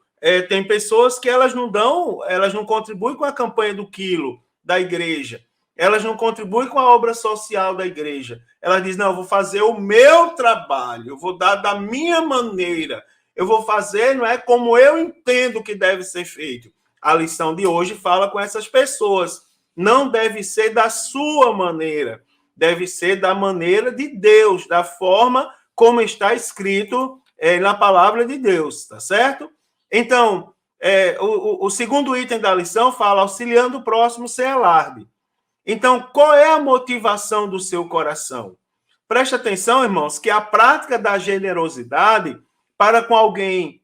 tem pessoas que elas não contribuem com a campanha do quilo da igreja. Elas não contribuem com a obra social da igreja. Elas dizem, não, eu vou fazer o meu trabalho, eu vou dar da minha maneira, eu vou fazer, não é como eu entendo que deve ser feito. A lição de hoje fala com essas pessoas. não deve ser da sua maneira, deve ser da maneira de Deus, da forma como está escrito na palavra de Deus, tá certo? Então, o segundo item da lição fala auxiliando o próximo sem alarde. Então, qual é a motivação do seu coração? Preste atenção, irmãos, que a prática da generosidade para com alguém,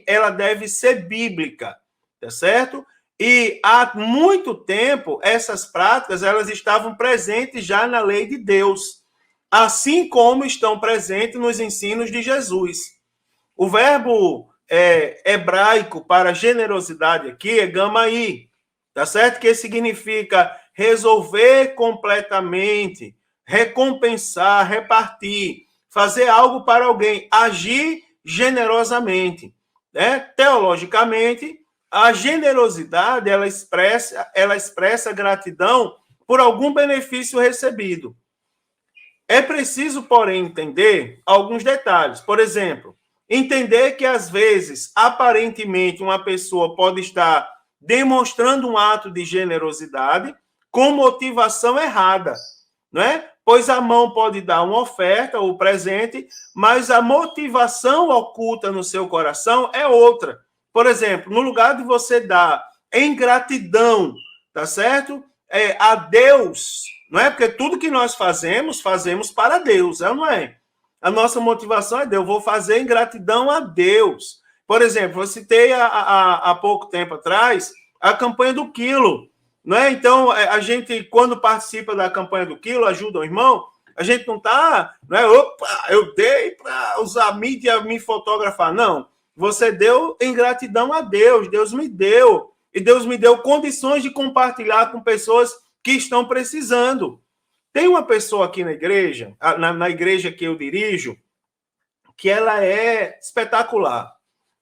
ela deve ser bíblica, tá certo? E há muito tempo, essas práticas, elas estavam presentes já na lei de Deus, assim como estão presentes nos ensinos de Jesus. O verbo hebraico para generosidade aqui é gamaí, tá certo? Que significa resolver completamente, recompensar, repartir, fazer algo para alguém, agir generosamente, né? Teologicamente, a generosidade ela expressa gratidão por algum benefício recebido. É preciso, porém, entender alguns detalhes. Por exemplo, entender que, às vezes, aparentemente, uma pessoa pode estar demonstrando um ato de generosidade com motivação errada, não é? Pois a mão pode dar uma oferta ou presente, mas a motivação oculta no seu coração é outra. Por exemplo, no lugar de você dar em gratidão, tá certo? A Deus, não é? Porque tudo que nós fazemos para Deus, não é? A nossa motivação é Deus. Eu vou fazer em gratidão a Deus. Por exemplo, eu citei há pouco tempo atrás a campanha do quilo, não é? Então, a gente, quando participa da campanha do quilo, ajuda o irmão, a gente não está, não é? Opa, eu dei para usar a mídia me fotografar. Não. Você deu em gratidão a Deus. Deus me deu. E Deus me deu condições de compartilhar com pessoas que estão precisando. Tem uma pessoa aqui na igreja, na igreja que eu dirijo, que ela é espetacular.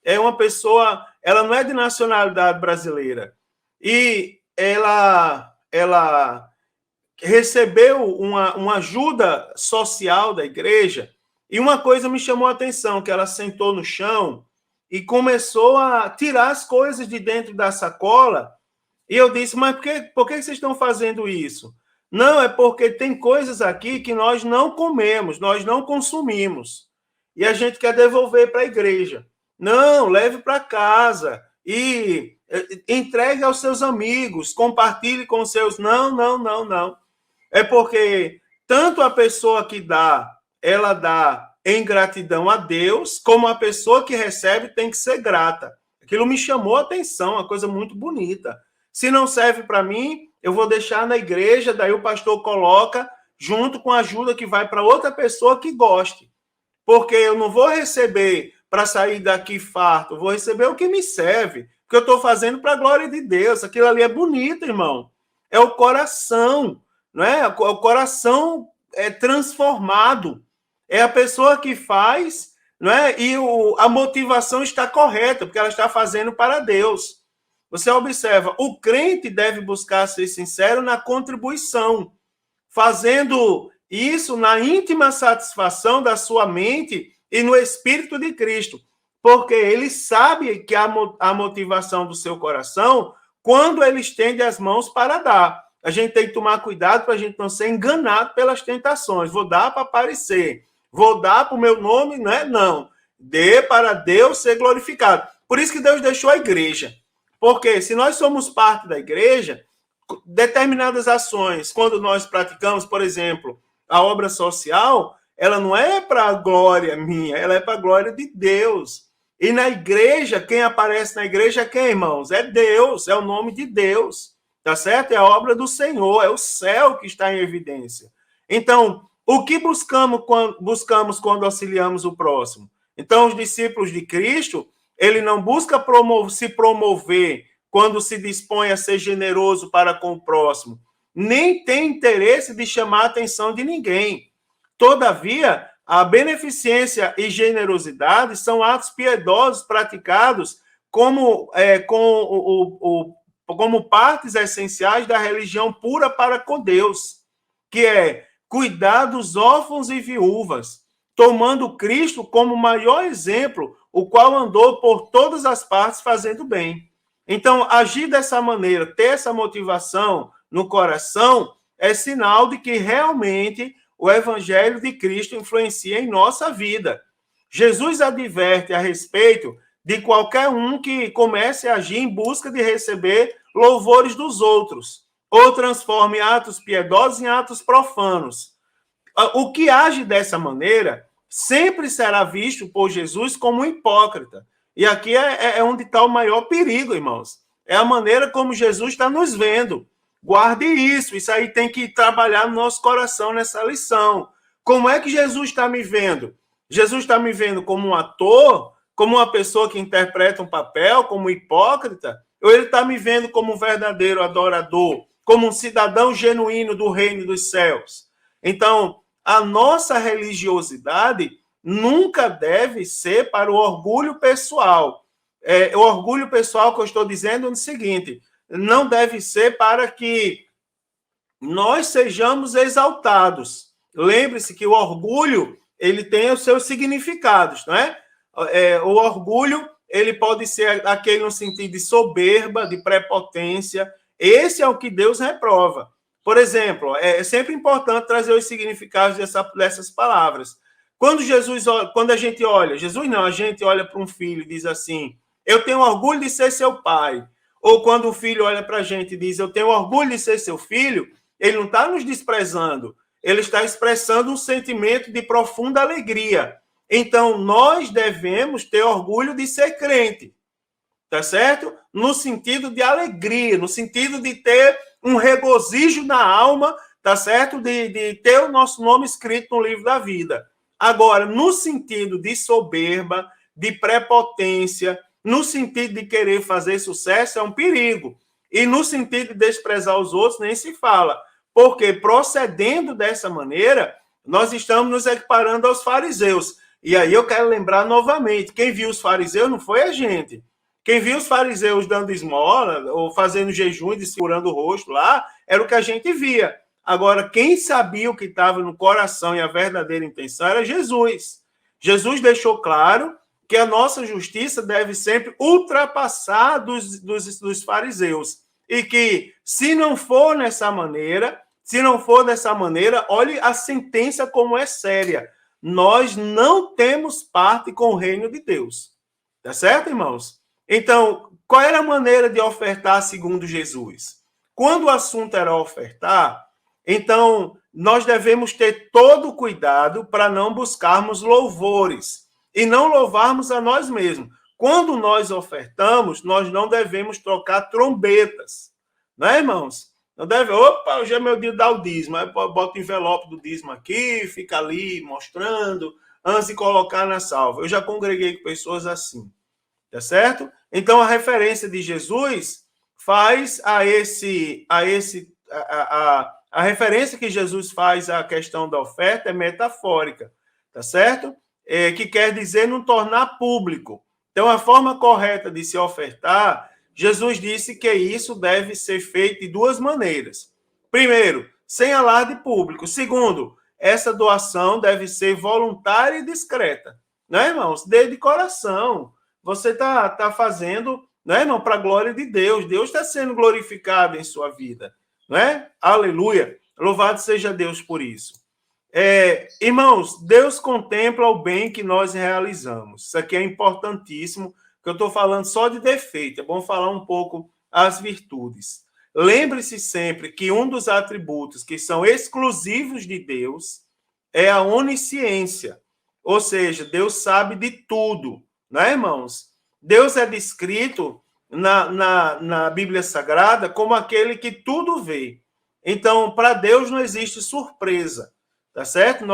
É uma pessoa, ela não é de nacionalidade brasileira. E ela recebeu uma ajuda social da igreja, e uma coisa me chamou a atenção, que ela sentou no chão e começou a tirar as coisas de dentro da sacola, e eu disse, mas por que vocês estão fazendo isso? Não, é porque tem coisas aqui que nós não comemos, nós não consumimos, e a gente quer devolver para a igreja. Não, leve para casa e entregue aos seus amigos, compartilhe com os seus. Não. É porque tanto a pessoa que dá, ela dá em gratidão a Deus, como a pessoa que recebe tem que ser grata. Aquilo me chamou a atenção, uma coisa muito bonita. Se não serve para mim, eu vou deixar na igreja, daí o pastor coloca junto com a ajuda que vai para outra pessoa que goste. Porque eu não vou receber para sair daqui farto, eu vou receber o que me serve, porque eu estou fazendo para a glória de Deus. Aquilo ali é bonito, irmão. É o coração, não é? O coração é transformado. É a pessoa que faz, não é? E a motivação está correta, porque ela está fazendo para Deus. Você observa, o crente deve buscar ser sincero na contribuição, fazendo isso na íntima satisfação da sua mente e no Espírito de Cristo, porque ele sabe que a motivação do seu coração, quando ele estende as mãos para dar. A gente tem que tomar cuidado para a gente não ser enganado pelas tentações. Vou dar para aparecer, vou dar para o meu nome, não é? Não. Dê para Deus ser glorificado. Por isso que Deus deixou a igreja. Porque se nós somos parte da igreja, determinadas ações, quando nós praticamos, por exemplo, a obra social, ela não é para a glória minha, ela é para a glória de Deus. E na igreja, quem aparece na igreja é quem, irmãos? É Deus, é o nome de Deus, tá certo? É a obra do Senhor, é o céu que está em evidência. Então, o que buscamos quando auxiliamos o próximo? Então, os discípulos de Cristo, ele não busca se promover quando se dispõe a ser generoso para com o próximo, nem tem interesse de chamar a atenção de ninguém. Todavia, a beneficência e generosidade são atos piedosos praticados como partes essenciais da religião pura para com Deus, que é cuidar dos órfãos e viúvas, tomando Cristo como maior exemplo, o qual andou por todas as partes fazendo bem. Então, agir dessa maneira, ter essa motivação no coração, é sinal de que realmente o Evangelho de Cristo influencia em nossa vida. Jesus adverte a respeito de qualquer um que comece a agir em busca de receber louvores dos outros, ou transforme atos piedosos em atos profanos. O que age dessa maneira sempre será visto por Jesus como um hipócrita. E aqui é onde está o maior perigo, irmãos. É a maneira como Jesus está nos vendo. Guarde isso aí tem que trabalhar no nosso coração nessa lição. Como é que Jesus está me vendo? Jesus está me vendo como um ator, como uma pessoa que interpreta um papel, como um hipócrita? Ou ele está me vendo como um verdadeiro adorador, como um cidadão genuíno do reino dos céus? Então, a nossa religiosidade nunca deve ser para o orgulho pessoal. O orgulho pessoal que eu estou dizendo é o seguinte: não deve ser para que nós sejamos exaltados. Lembre-se que o orgulho ele tem os seus significados, não é? O orgulho ele pode ser aquele no sentido de soberba, de prepotência. Esse é o que Deus reprova. Por exemplo, é sempre importante trazer os significados dessas palavras. Quando a gente olha, Jesus não, a gente olha para um filho e diz assim: eu tenho orgulho de ser seu pai. Ou quando o filho olha para a gente e diz: eu tenho orgulho de ser seu filho, ele não está nos desprezando, ele está expressando um sentimento de profunda alegria. Então, nós devemos ter orgulho de ser crente, tá certo? No sentido de alegria, no sentido de ter um regozijo na alma, tá certo? De ter o nosso nome escrito no livro da vida. Agora, no sentido de soberba, de prepotência, no sentido de querer fazer sucesso, é um perigo. E no sentido de desprezar os outros, nem se fala. Porque procedendo dessa maneira, nós estamos nos equiparando aos fariseus. E aí eu quero lembrar novamente, quem viu os fariseus não foi a gente. Quem viu os fariseus dando esmola, ou fazendo jejum e desfigurando o rosto lá, era o que a gente via. Agora, quem sabia o que estava no coração e a verdadeira intenção era Jesus. Jesus deixou claro que a nossa justiça deve sempre ultrapassar dos fariseus. E que, se não for dessa maneira, olhe a sentença como é séria. Nós não temos parte com o reino de Deus. Tá certo, irmãos? Então, qual era a maneira de ofertar segundo Jesus? Quando o assunto era ofertar, então nós devemos ter todo o cuidado para não buscarmos louvores e não louvarmos a nós mesmos. Quando nós ofertamos, nós não devemos tocar trombetas, não é, irmãos? Não deve, opa, hoje é meu dia de dar o dízimo, aí bota o envelope do dízimo aqui, fica ali mostrando, antes de colocar na salva. Eu já congreguei com pessoas assim, tá certo? Então, a referência de Jesus faz a referência que Jesus faz à questão da oferta é metafórica, tá certo? Que quer dizer não tornar público. Então, a forma correta de se ofertar, Jesus disse que isso deve ser feito de duas maneiras. Primeiro, sem alarde público. Segundo, essa doação deve ser voluntária e discreta. Né, irmãos? De coração. Você está fazendo, né, irmão, para a glória de Deus. Deus está sendo glorificado em sua vida. Né? Aleluia. Louvado seja Deus por isso. Irmãos, Deus contempla o bem que nós realizamos. Isso aqui é importantíssimo, que eu estou falando só de defeito. É bom falar um pouco as virtudes. Lembre-se sempre que um dos atributos que são exclusivos de Deus é a onisciência. Ou seja, Deus sabe de tudo, né, irmãos? Deus é descrito na Bíblia Sagrada como aquele que tudo vê. Então, para Deus não existe surpresa. Tá certo?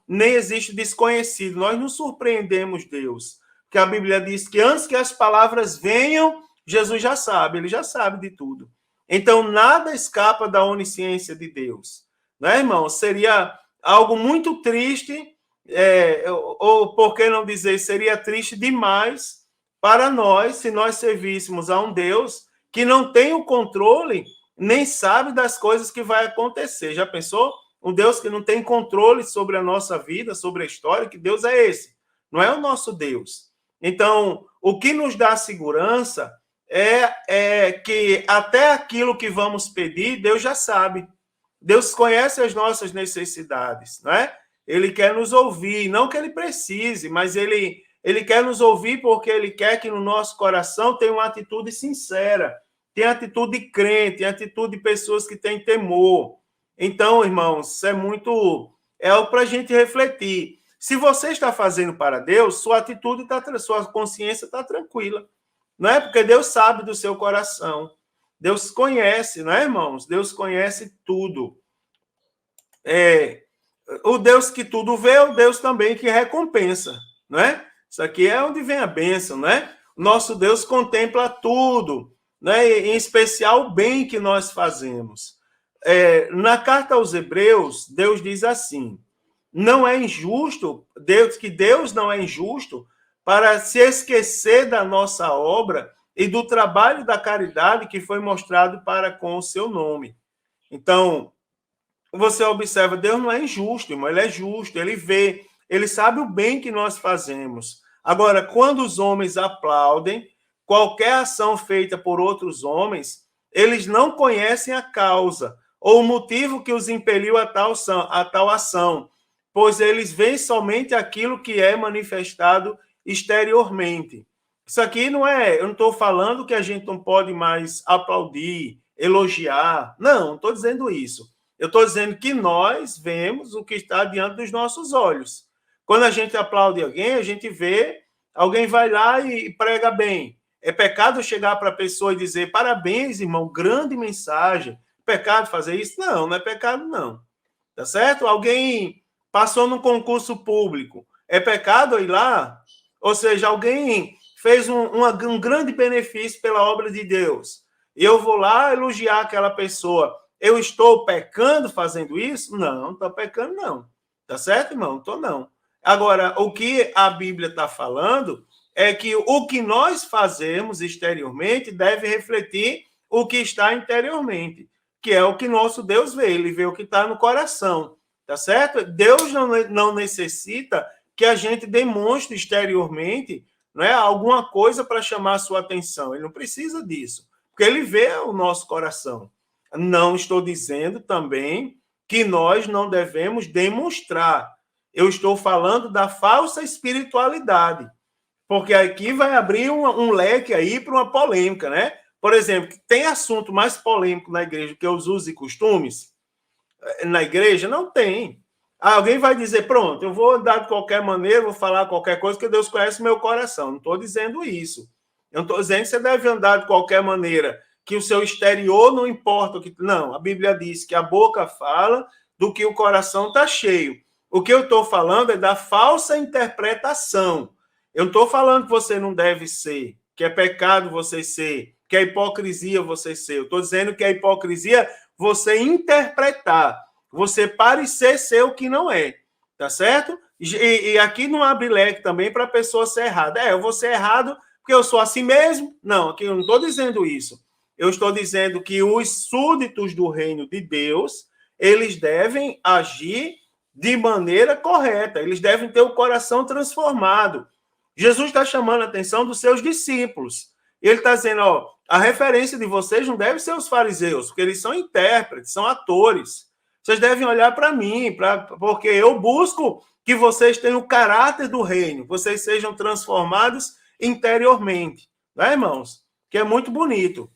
Nem existe desconhecido, nós não surpreendemos Deus. Porque a Bíblia diz que antes que as palavras venham, Jesus já sabe, ele já sabe de tudo. Então, nada escapa da onisciência de Deus. Né, irmão? Seria algo muito triste, ou por que não dizer, seria triste demais para nós se nós servíssemos a um Deus que não tem o controle, nem sabe das coisas que vai acontecer. Já pensou? Um Deus que não tem controle sobre a nossa vida, sobre a história, que Deus é esse? Não é o nosso Deus. Então, o que nos dá segurança é que até aquilo que vamos pedir, Deus já sabe. Deus conhece as nossas necessidades, não é? Ele quer nos ouvir, não que ele precise, mas ele quer nos ouvir porque ele quer que no nosso coração tenha uma atitude sincera, tenha atitude de crente, tenha atitude de pessoas que têm temor. Então, irmãos, isso é algo para a gente refletir. Se você está fazendo para Deus, sua atitude sua consciência está tranquila. Não é porque Deus sabe do seu coração. Deus conhece, não é, irmãos? Deus conhece tudo. O Deus que tudo vê é o Deus também que recompensa, não é? Isso aqui é onde vem a bênção, não é? Nosso Deus contempla tudo, né? Em especial o bem que nós fazemos. Na carta aos Hebreus, Deus diz assim: não é injusto, Deus não é injusto para se esquecer da nossa obra e do trabalho da caridade que foi mostrado para com o seu nome. Então, você observa, Deus não é injusto, irmão, ele é justo, ele vê, ele sabe o bem que nós fazemos. Agora, quando os homens aplaudem qualquer ação feita por outros homens, eles não conhecem a causa ou o motivo que os impeliu a tal ação, pois eles veem somente aquilo que é manifestado exteriormente. Isso aqui não é, eu não estou falando que a gente não pode mais aplaudir, elogiar, não estou dizendo isso. Eu estou dizendo que nós vemos o que está diante dos nossos olhos. Quando a gente aplaude alguém, a gente vê, alguém vai lá e prega bem. É pecado chegar para a pessoa e dizer: parabéns, irmão, grande mensagem. Pecado fazer isso? Não, não é pecado, não. Tá certo? Alguém passou num concurso público. É pecado ir lá? Ou seja, alguém fez um grande benefício pela obra de Deus. E eu vou lá elogiar aquela pessoa. Eu estou pecando fazendo isso? Não, não estou pecando, não. Tá certo, irmão? Não estou, não. Agora, o que a Bíblia está falando é que o que nós fazemos exteriormente deve refletir o que está interiormente, que é o que nosso Deus vê. Ele vê o que está no coração, tá certo? Deus não necessita que a gente demonstre exteriormente, não é, alguma coisa para chamar a sua atenção. Ele não precisa disso, porque ele vê o nosso coração. Não estou dizendo também que nós não devemos demonstrar. Eu estou falando da falsa espiritualidade, porque aqui vai abrir um leque aí para uma polêmica, né? Por exemplo, tem assunto mais polêmico na igreja que os usos e costumes? Na igreja? Não tem. Alguém vai dizer: pronto, eu vou andar de qualquer maneira, vou falar qualquer coisa, que Deus conhece o meu coração. Não estou dizendo isso. Eu não estou dizendo que você deve andar de qualquer maneira, que o seu exterior não importa. Não, a Bíblia diz que a boca fala do que o coração está cheio. O que eu estou falando é da falsa interpretação. Eu não estou falando que você não deve ser, que é pecado você ser, que é hipocrisia você ser. Eu estou dizendo que é hipocrisia você interpretar, você parecer ser o que não é, tá certo? E aqui não abre leque também para a pessoa ser errada. Eu vou ser errado porque eu sou assim mesmo? Não, aqui eu não estou dizendo isso. Eu estou dizendo que os súditos do reino de Deus, eles devem agir de maneira correta, eles devem ter o coração transformado. Jesus está chamando a atenção dos seus discípulos. Ele está dizendo: ó, a referência de vocês não deve ser os fariseus, porque eles são intérpretes, são atores. Vocês devem olhar para mim, porque eu busco que vocês tenham o caráter do reino, vocês sejam transformados interiormente. Né, irmãos? Que é muito bonito.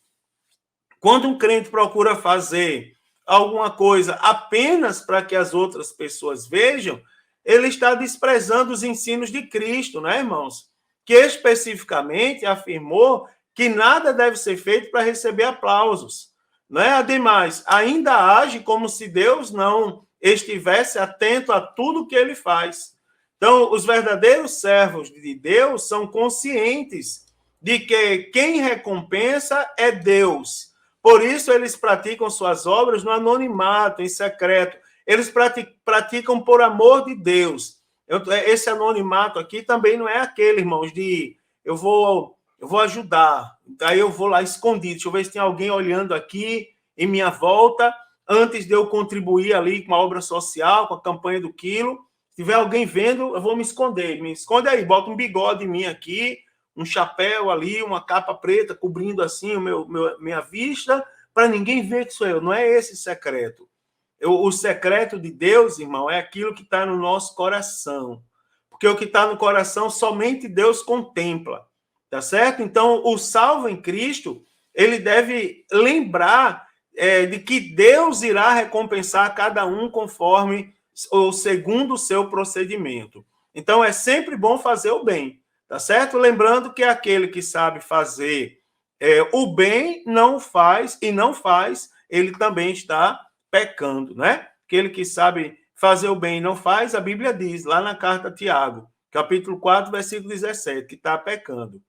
Quando um crente procura fazer alguma coisa apenas para que as outras pessoas vejam, ele está desprezando os ensinos de Cristo, né, irmãos? Que especificamente afirmou que nada deve ser feito para receber aplausos. Não é? Ademais, ainda age como se Deus não estivesse atento a tudo que ele faz. Então, os verdadeiros servos de Deus são conscientes de que quem recompensa é Deus. Por isso, eles praticam suas obras no anonimato, em secreto. Eles praticam por amor de Deus. Esse anonimato aqui também não é aquele, irmãos, de eu vou ajudar. Aí eu vou lá escondido. Deixa eu ver se tem alguém olhando aqui em minha volta, antes de eu contribuir ali com a obra social, com a campanha do quilo. Se tiver alguém vendo, eu vou me esconder. Me esconde aí, bota um bigode em mim aqui, um chapéu ali, uma capa preta cobrindo assim minha vista, para ninguém ver que sou eu. Não é esse secreto. O secreto de Deus, irmão, é aquilo que está no nosso coração. Porque o que está no coração somente Deus contempla. Tá certo? Então, o salvo em Cristo, ele deve lembrar de que Deus irá recompensar cada um conforme ou segundo o seu procedimento. Então, é sempre bom fazer o bem. Tá certo? Lembrando que aquele que sabe fazer o bem não faz, ele também está pecando, né? Aquele que sabe fazer o bem e não faz, a Bíblia diz, lá na carta a Tiago, capítulo 4, versículo 17, que está pecando.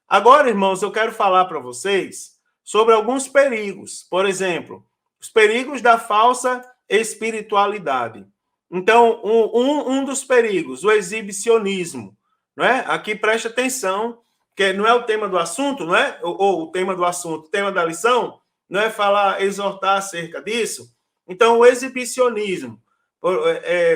Agora, irmãos, eu quero falar para vocês sobre alguns perigos. Por exemplo, os perigos da falsa espiritualidade. Então, um dos perigos, o exibicionismo. Não é? Aqui preste atenção, que não é o tema do assunto, não é? Ou o tema do assunto, o tema da lição, não é falar, exortar acerca disso. Então, o exibicionismo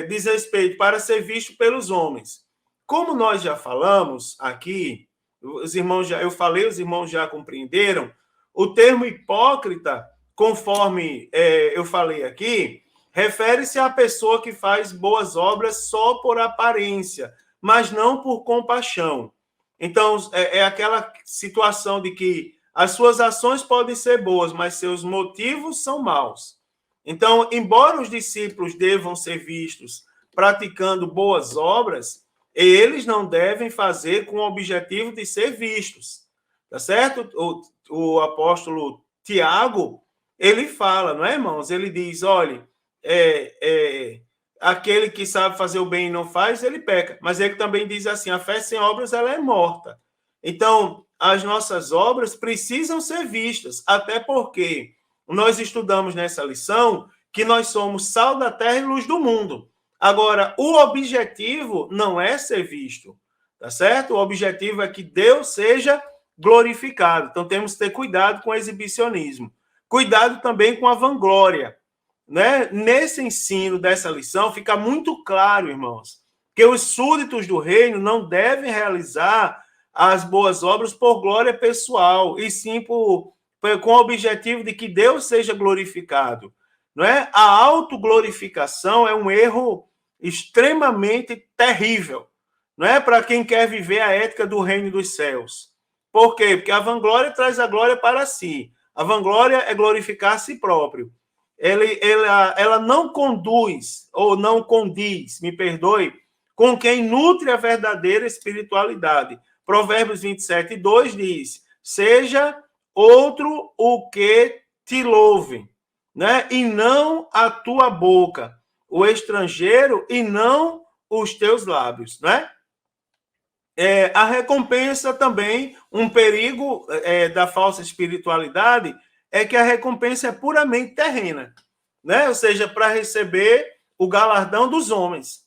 diz respeito para ser visto pelos homens. Como nós já falamos aqui, os irmãos já compreenderam, o termo hipócrita, conforme eu falei aqui, refere-se à pessoa que faz boas obras só por aparência, mas não por compaixão. Então, é aquela situação de que as suas ações podem ser boas, mas seus motivos são maus. Então, embora os discípulos devam ser vistos praticando boas obras, eles não devem fazer com o objetivo de ser vistos. Tá certo? O apóstolo Tiago, ele fala, não é, irmãos? Ele diz, olha, aquele que sabe fazer o bem e não faz, ele peca. Mas ele também diz assim, a fé sem obras, ela é morta. Então, as nossas obras precisam ser vistas, até porque nós estudamos nessa lição que nós somos sal da terra e luz do mundo. Agora, o objetivo não é ser visto, tá certo? O objetivo é que Deus seja glorificado. Então, temos que ter cuidado com o exibicionismo. Cuidado também com a vanglória. Né? Nesse ensino dessa lição, fica muito claro, irmãos, que os súditos do reino não devem realizar as boas obras por glória pessoal, e sim com o objetivo de que Deus seja glorificado. Não é? A autoglorificação é um erro extremamente terrível, não é, para quem quer viver a ética do reino dos céus. Por quê? Porque a vanglória traz a glória para si. A vanglória é glorificar a si próprio. Ela não conduz, ou não condiz, me perdoe, com quem nutre a verdadeira espiritualidade. Provérbios 27:2 diz, seja outro o que te louve, né? E não a tua boca, o estrangeiro e não os teus lábios, né? A recompensa também, um perigo da falsa espiritualidade é que a recompensa é puramente terrena, né? Ou seja, para receber o galardão dos homens.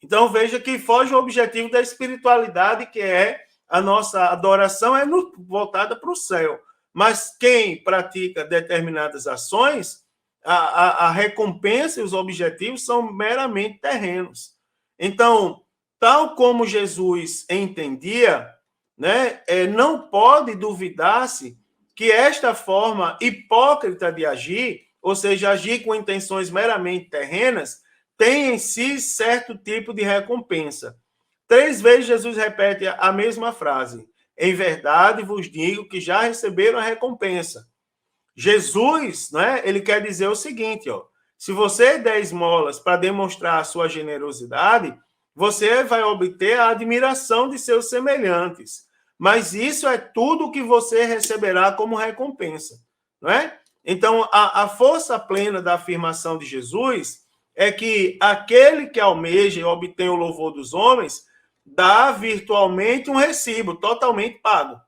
Então, veja que foge o objetivo da espiritualidade, que é a nossa adoração voltada para o céu. Mas quem pratica determinadas ações, a recompensa e os objetivos são meramente terrenos. Então, tal como Jesus entendia, né, não pode duvidar-se que esta forma hipócrita de agir, ou seja, agir com intenções meramente terrenas, tem em si certo tipo de recompensa. 3 vezes Jesus repete a mesma frase. Em verdade vos digo que já receberam a recompensa. Jesus, né, ele quer dizer o seguinte, ó, se você der esmolas para demonstrar a sua generosidade, você vai obter a admiração de seus semelhantes. Mas isso é tudo que você receberá como recompensa, não é? Então, a força plena da afirmação de Jesus é que aquele que almeja e obtém o louvor dos homens dá virtualmente um recibo totalmente pago.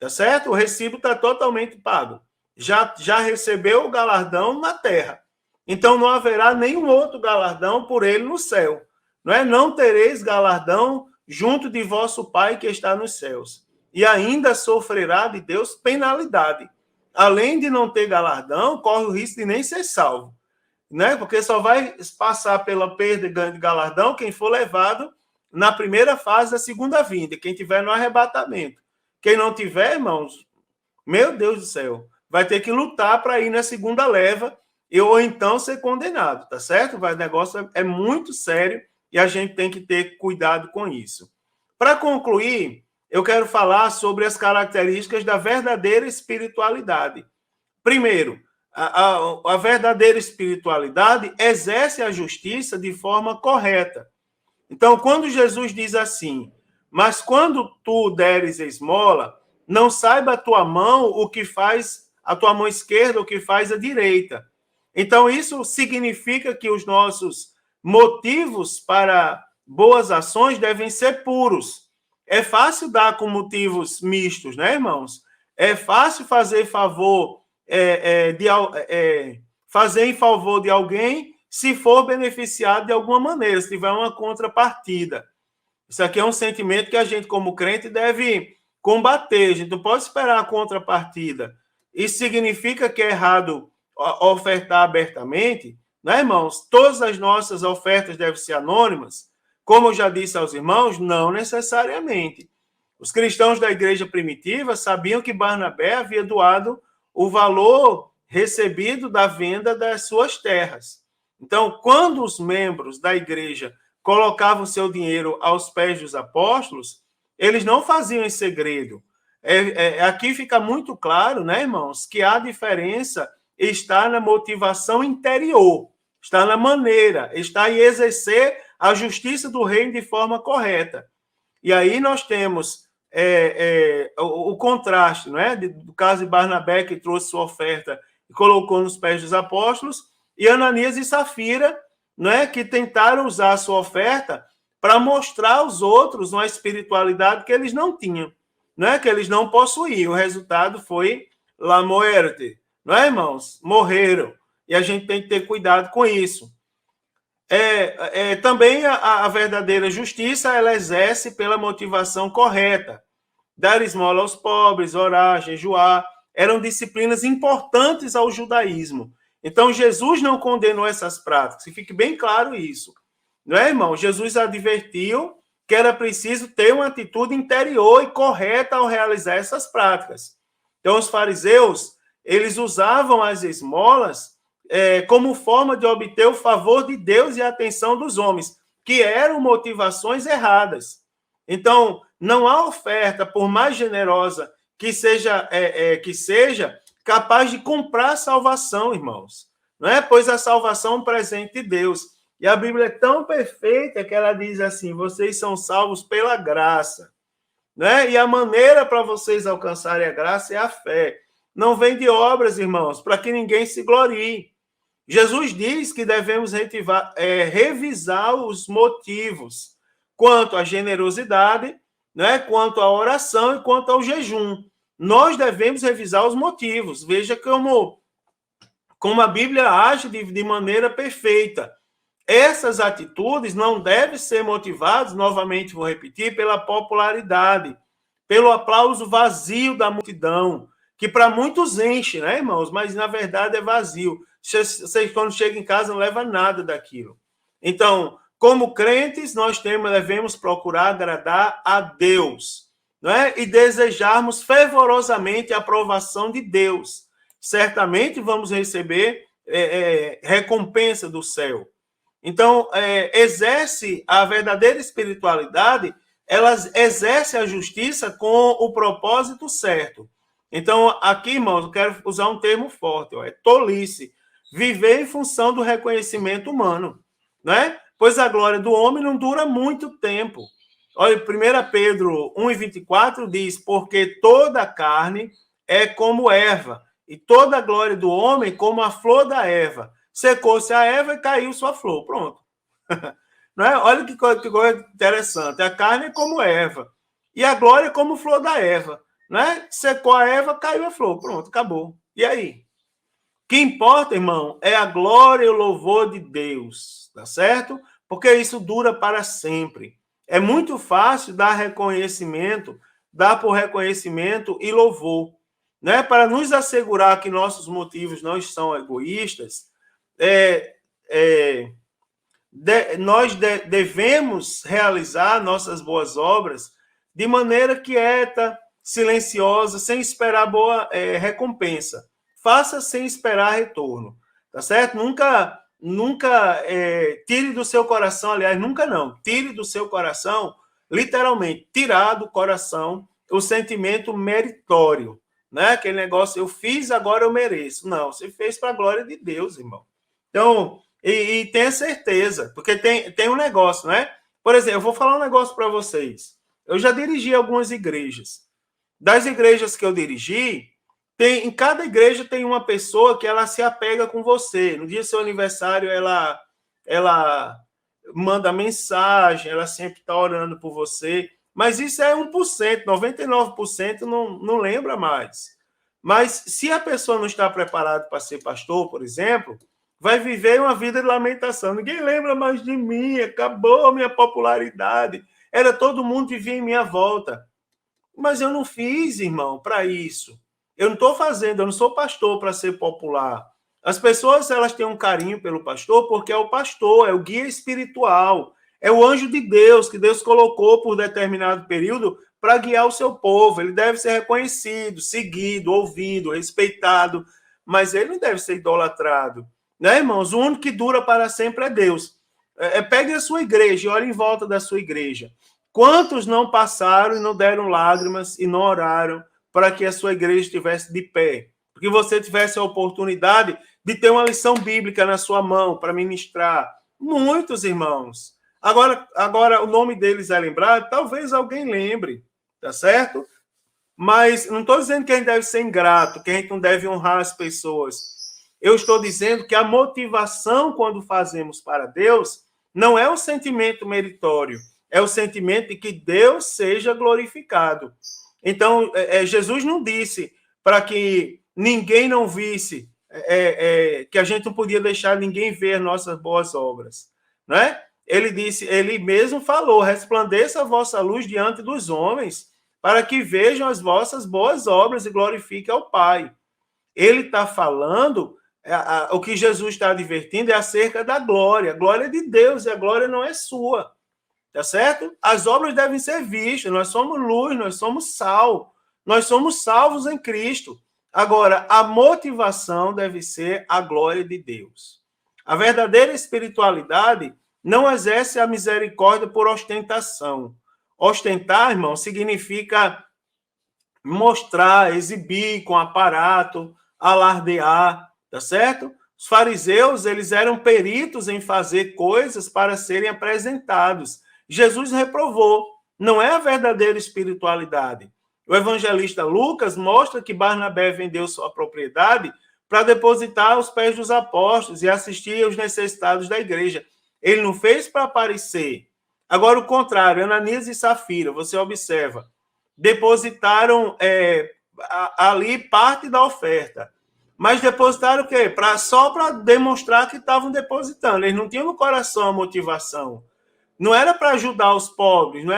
Tá certo? O recibo está totalmente pago. Já recebeu o galardão na terra. Então, não haverá nenhum outro galardão por ele no céu. Não é? Não tereis galardão junto de vosso Pai que está nos céus. E ainda sofrerá de Deus penalidade. Além de não ter galardão, corre o risco de nem ser salvo. Né? Porque só vai passar pela perda e ganho de galardão quem for levado na primeira fase da segunda vinda, quem tiver no arrebatamento. Quem não tiver, irmãos, meu Deus do céu, vai ter que lutar para ir na segunda leva, ou então ser condenado, tá certo? O negócio é muito sério e a gente tem que ter cuidado com isso. Para concluir, eu quero falar sobre as características da verdadeira espiritualidade. Primeiro, a verdadeira espiritualidade exerce a justiça de forma correta. Então, quando Jesus diz assim, mas quando tu deres esmola, não saiba a tua mão o que faz a tua mão esquerda, o que faz a direita. Então, isso significa que os nossos motivos para boas ações devem ser puros. É fácil dar com motivos mistos, né, irmãos? É fácil fazer fazer em favor de alguém se for beneficiado de alguma maneira, se tiver uma contrapartida. Isso aqui é um sentimento que a gente, como crente, deve combater. A gente não pode esperar a contrapartida. Isso significa que é errado ofertar abertamente, né, irmãos? Todas as nossas ofertas devem ser anônimas. Como eu já disse aos irmãos, não necessariamente. Os cristãos da igreja primitiva sabiam que Barnabé havia doado o valor recebido da venda das suas terras. Então, quando os membros da igreja colocavam seu dinheiro aos pés dos apóstolos, eles não faziam em segredo. Aqui fica muito claro, né, irmãos, que a diferença está na motivação interior, está na maneira, está em exercer a justiça do reino de forma correta. E aí nós temos o contraste, não é? Do caso de Barnabé, que trouxe sua oferta e colocou nos pés dos apóstolos, e Ananias e Safira, não é? Que tentaram usar a sua oferta para mostrar aos outros uma espiritualidade que eles não tinham, não é? Que eles não possuíam. O resultado foi la muerte, não é, irmãos? Morreram. E a gente tem que ter cuidado com isso. Também a verdadeira justiça, ela exerce pela motivação correta. Dar esmola aos pobres, orar, jejuar, eram disciplinas importantes ao judaísmo. Então, Jesus não condenou essas práticas, e fique bem claro isso. Não é, irmão? Jesus advertiu que era preciso ter uma atitude interior e correta ao realizar essas práticas. Então, os fariseus, eles usavam as esmolas como forma de obter o favor de Deus e a atenção dos homens, que eram motivações erradas. Então, não há oferta, por mais generosa que seja, capaz de comprar a salvação, irmãos. Não é? Pois a salvação é um presente de Deus. E a Bíblia é tão perfeita que ela diz assim, vocês são salvos pela graça. Né? E a maneira para vocês alcançarem a graça é a fé. Não vem de obras, irmãos, para que ninguém se glorie. Jesus diz que devemos revisar os motivos quanto à generosidade, né, quanto à oração e quanto ao jejum. Nós devemos revisar os motivos. Veja como a Bíblia age de maneira perfeita. Essas atitudes não devem ser motivadas, novamente vou repetir, pela popularidade, pelo aplauso vazio da multidão, que para muitos enche, né, irmãos? Mas, na verdade, é vazio. Vocês, quando chegam em casa, não levam nada daquilo. Então, como crentes, nós devemos procurar agradar a Deus, não é? E desejarmos fervorosamente a aprovação de Deus. Certamente vamos receber recompensa do céu. Então, exerce a verdadeira espiritualidade, ela exerce a justiça com o propósito certo. Então, aqui, irmãos, eu quero usar um termo forte, é tolice. Viver em função do reconhecimento humano, né? Pois a glória do homem não dura muito tempo. Olha, 1 Pedro 1,24 diz, porque toda a carne é como erva, e toda a glória do homem como a flor da erva. Secou-se a erva e caiu sua flor. Pronto. Não é? Olha que coisa interessante. A carne é como erva, e a glória é como flor da erva. Né? Secou a erva, caiu a flor. Pronto, acabou. E aí? O que importa, irmão, é a glória e o louvor de Deus, tá certo? Porque isso dura para sempre. É muito fácil dar reconhecimento, dar por reconhecimento e louvor, né? Para nos assegurar que nossos motivos não são egoístas, nós devemos realizar nossas boas obras de maneira quieta, silenciosa, sem esperar boa recompensa. Faça sem esperar retorno, tá certo? Nunca tire do seu coração, aliás, nunca não, tire do seu coração, literalmente, tirar do coração o sentimento meritório, né? Aquele negócio, eu fiz, agora eu mereço. Não, você fez para a glória de Deus, irmão. Então, e tenha certeza, porque tem um negócio, né? Por exemplo, eu vou falar um negócio para vocês. Eu já dirigi algumas igrejas. Das igrejas que eu dirigi, em cada igreja tem uma pessoa que ela se apega com você. No dia do seu aniversário, ela manda mensagem, ela sempre está orando por você. Mas isso é 1%, 99% não lembra mais. Mas se a pessoa não está preparada para ser pastor, por exemplo, vai viver uma vida de lamentação. Ninguém lembra mais de mim, acabou a minha popularidade. Era todo mundo vivia em minha volta. Mas eu não fiz, irmão, para isso. Eu não estou fazendo, eu não sou pastor para ser popular. As pessoas, elas têm um carinho pelo pastor porque é o pastor, é o guia espiritual, é o anjo de Deus que Deus colocou por determinado período para guiar o seu povo. Ele deve ser reconhecido, seguido, ouvido, respeitado, mas ele não deve ser idolatrado. Né, irmãos? O único que dura para sempre é Deus. Pegue a sua igreja e olhe em volta da sua igreja. Quantos não passaram e não deram lágrimas e não oraram para que a sua igreja estivesse de pé? Porque você tivesse a oportunidade de ter uma lição bíblica na sua mão para ministrar. Muitos irmãos. Agora o nome deles é lembrado, talvez alguém lembre, tá certo? Mas não estou dizendo que a gente deve ser ingrato, que a gente não deve honrar as pessoas. Eu estou dizendo que a motivação quando fazemos para Deus não é um sentimento meritório, é o sentimento de que Deus seja glorificado. Então, Jesus não disse para que ninguém não visse, que a gente não podia deixar ninguém ver nossas boas obras, né? Ele disse, ele mesmo falou, resplandeça a vossa luz diante dos homens, para que vejam as vossas boas obras e glorifiquem ao Pai. Ele está falando, o que Jesus está advertindo é acerca da glória. A glória é de Deus e a glória não é sua. Tá certo? As obras devem ser vistas. Nós somos luz, nós somos sal. Nós somos salvos em Cristo. Agora, a motivação deve ser a glória de Deus. A verdadeira espiritualidade não exerce a misericórdia por ostentação. Ostentar, irmão, significa mostrar, exibir com aparato, alardear, tá certo? Os fariseus, eles eram peritos em fazer coisas para serem apresentados. Jesus reprovou. Não é a verdadeira espiritualidade. O evangelista Lucas mostra que Barnabé vendeu sua propriedade para depositar aos pés dos apóstolos e assistir aos necessitados da igreja. Ele não fez para aparecer. Agora, o contrário, Ananias e Safira, você observa, depositaram ali parte da oferta. Mas depositaram o quê? Só para demonstrar que estavam depositando. Eles não tinham no coração a motivação. Não era para ajudar os pobres, não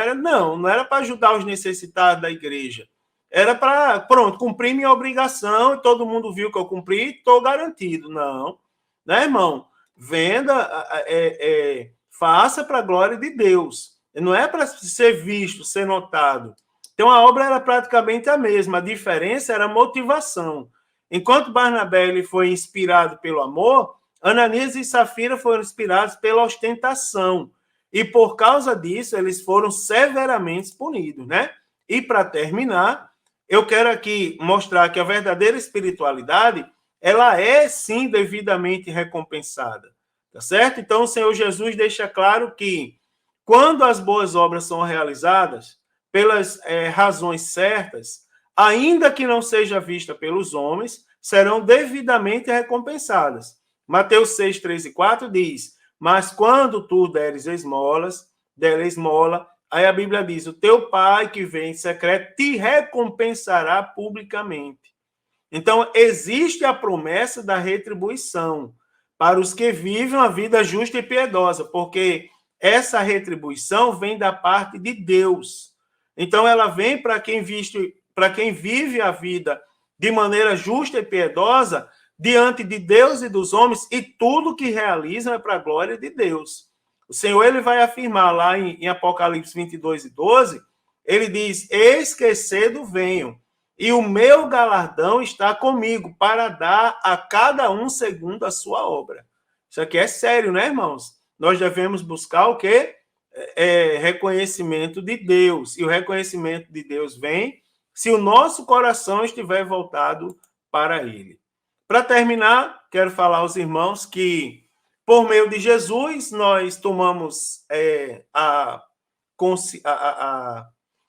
era para ajudar os necessitados da igreja. Era para, pronto, cumprir minha obrigação e todo mundo viu que eu cumpri, estou garantido. Não, né, irmão? Venda, faça para a glória de Deus. Não é para ser visto, ser notado. Então, a obra era praticamente a mesma. A diferença era a motivação. Enquanto Barnabé ele foi inspirado pelo amor, Ananias e Safira foram inspirados pela ostentação. E, por causa disso, eles foram severamente punidos, né? E, para terminar, eu quero aqui mostrar que a verdadeira espiritualidade, ela é, sim, devidamente recompensada. Tá certo? Então, o Senhor Jesus deixa claro que, quando as boas obras são realizadas, pelas razões certas, ainda que não seja vista pelos homens, serão devidamente recompensadas. Mateus 6, 3 e 4 diz, mas quando tu deres esmolas, der esmola, aí a Bíblia diz, o teu pai que vem em secreto te recompensará publicamente. Então, existe a promessa da retribuição para os que vivem uma vida justa e piedosa, porque essa retribuição vem da parte de Deus. Então, ela vem para quem vive a vida de maneira justa e piedosa diante de Deus e dos homens, e tudo que realizam é para a glória de Deus. O Senhor ele vai afirmar lá em Apocalipse 22:12, ele diz: eis que cedo venho, e o meu galardão está comigo, para dar a cada um segundo a sua obra. Isso aqui é sério, né, irmãos? Nós devemos buscar o quê? Reconhecimento de Deus. E o reconhecimento de Deus vem se o nosso coração estiver voltado para Ele. Para terminar, quero falar aos irmãos que, por meio de Jesus, nós tomamos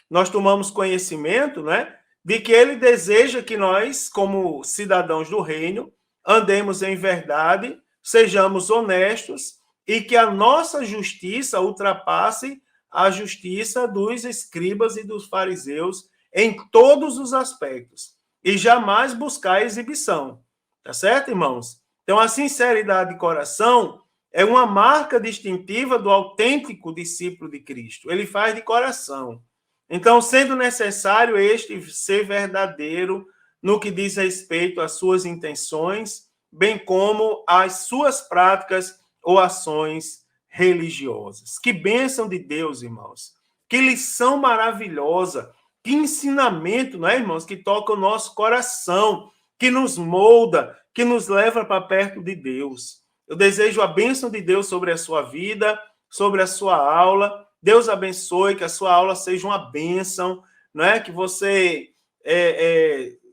nós tomamos conhecimento, né, de que Ele deseja que nós, como cidadãos do reino, andemos em verdade, sejamos honestos e que a nossa justiça ultrapasse a justiça dos escribas e dos fariseus em todos os aspectos e jamais buscar a exibição. Tá certo, irmãos? Então, a sinceridade de coração é uma marca distintiva do autêntico discípulo de Cristo. Ele faz de coração. Então, sendo necessário este ser verdadeiro no que diz respeito às suas intenções, bem como às suas práticas ou ações religiosas. Que bênção de Deus, irmãos. Que lição maravilhosa. Que ensinamento, não é, irmãos? Que toca o nosso coração, que nos molda, que nos leva para perto de Deus. Eu desejo a bênção de Deus sobre a sua vida, sobre a sua aula. Deus abençoe, que a sua aula seja uma bênção, né? Que você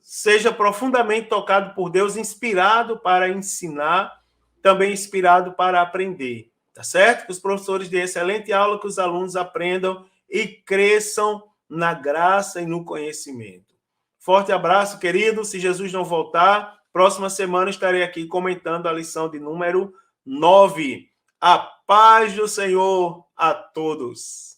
seja profundamente tocado por Deus, inspirado para ensinar, também inspirado para aprender, tá certo? Que os professores dêem excelente aula, que os alunos aprendam e cresçam na graça e no conhecimento. Forte abraço, querido. Se Jesus não voltar, próxima semana estarei aqui comentando a lição de número 9. A paz do Senhor a todos.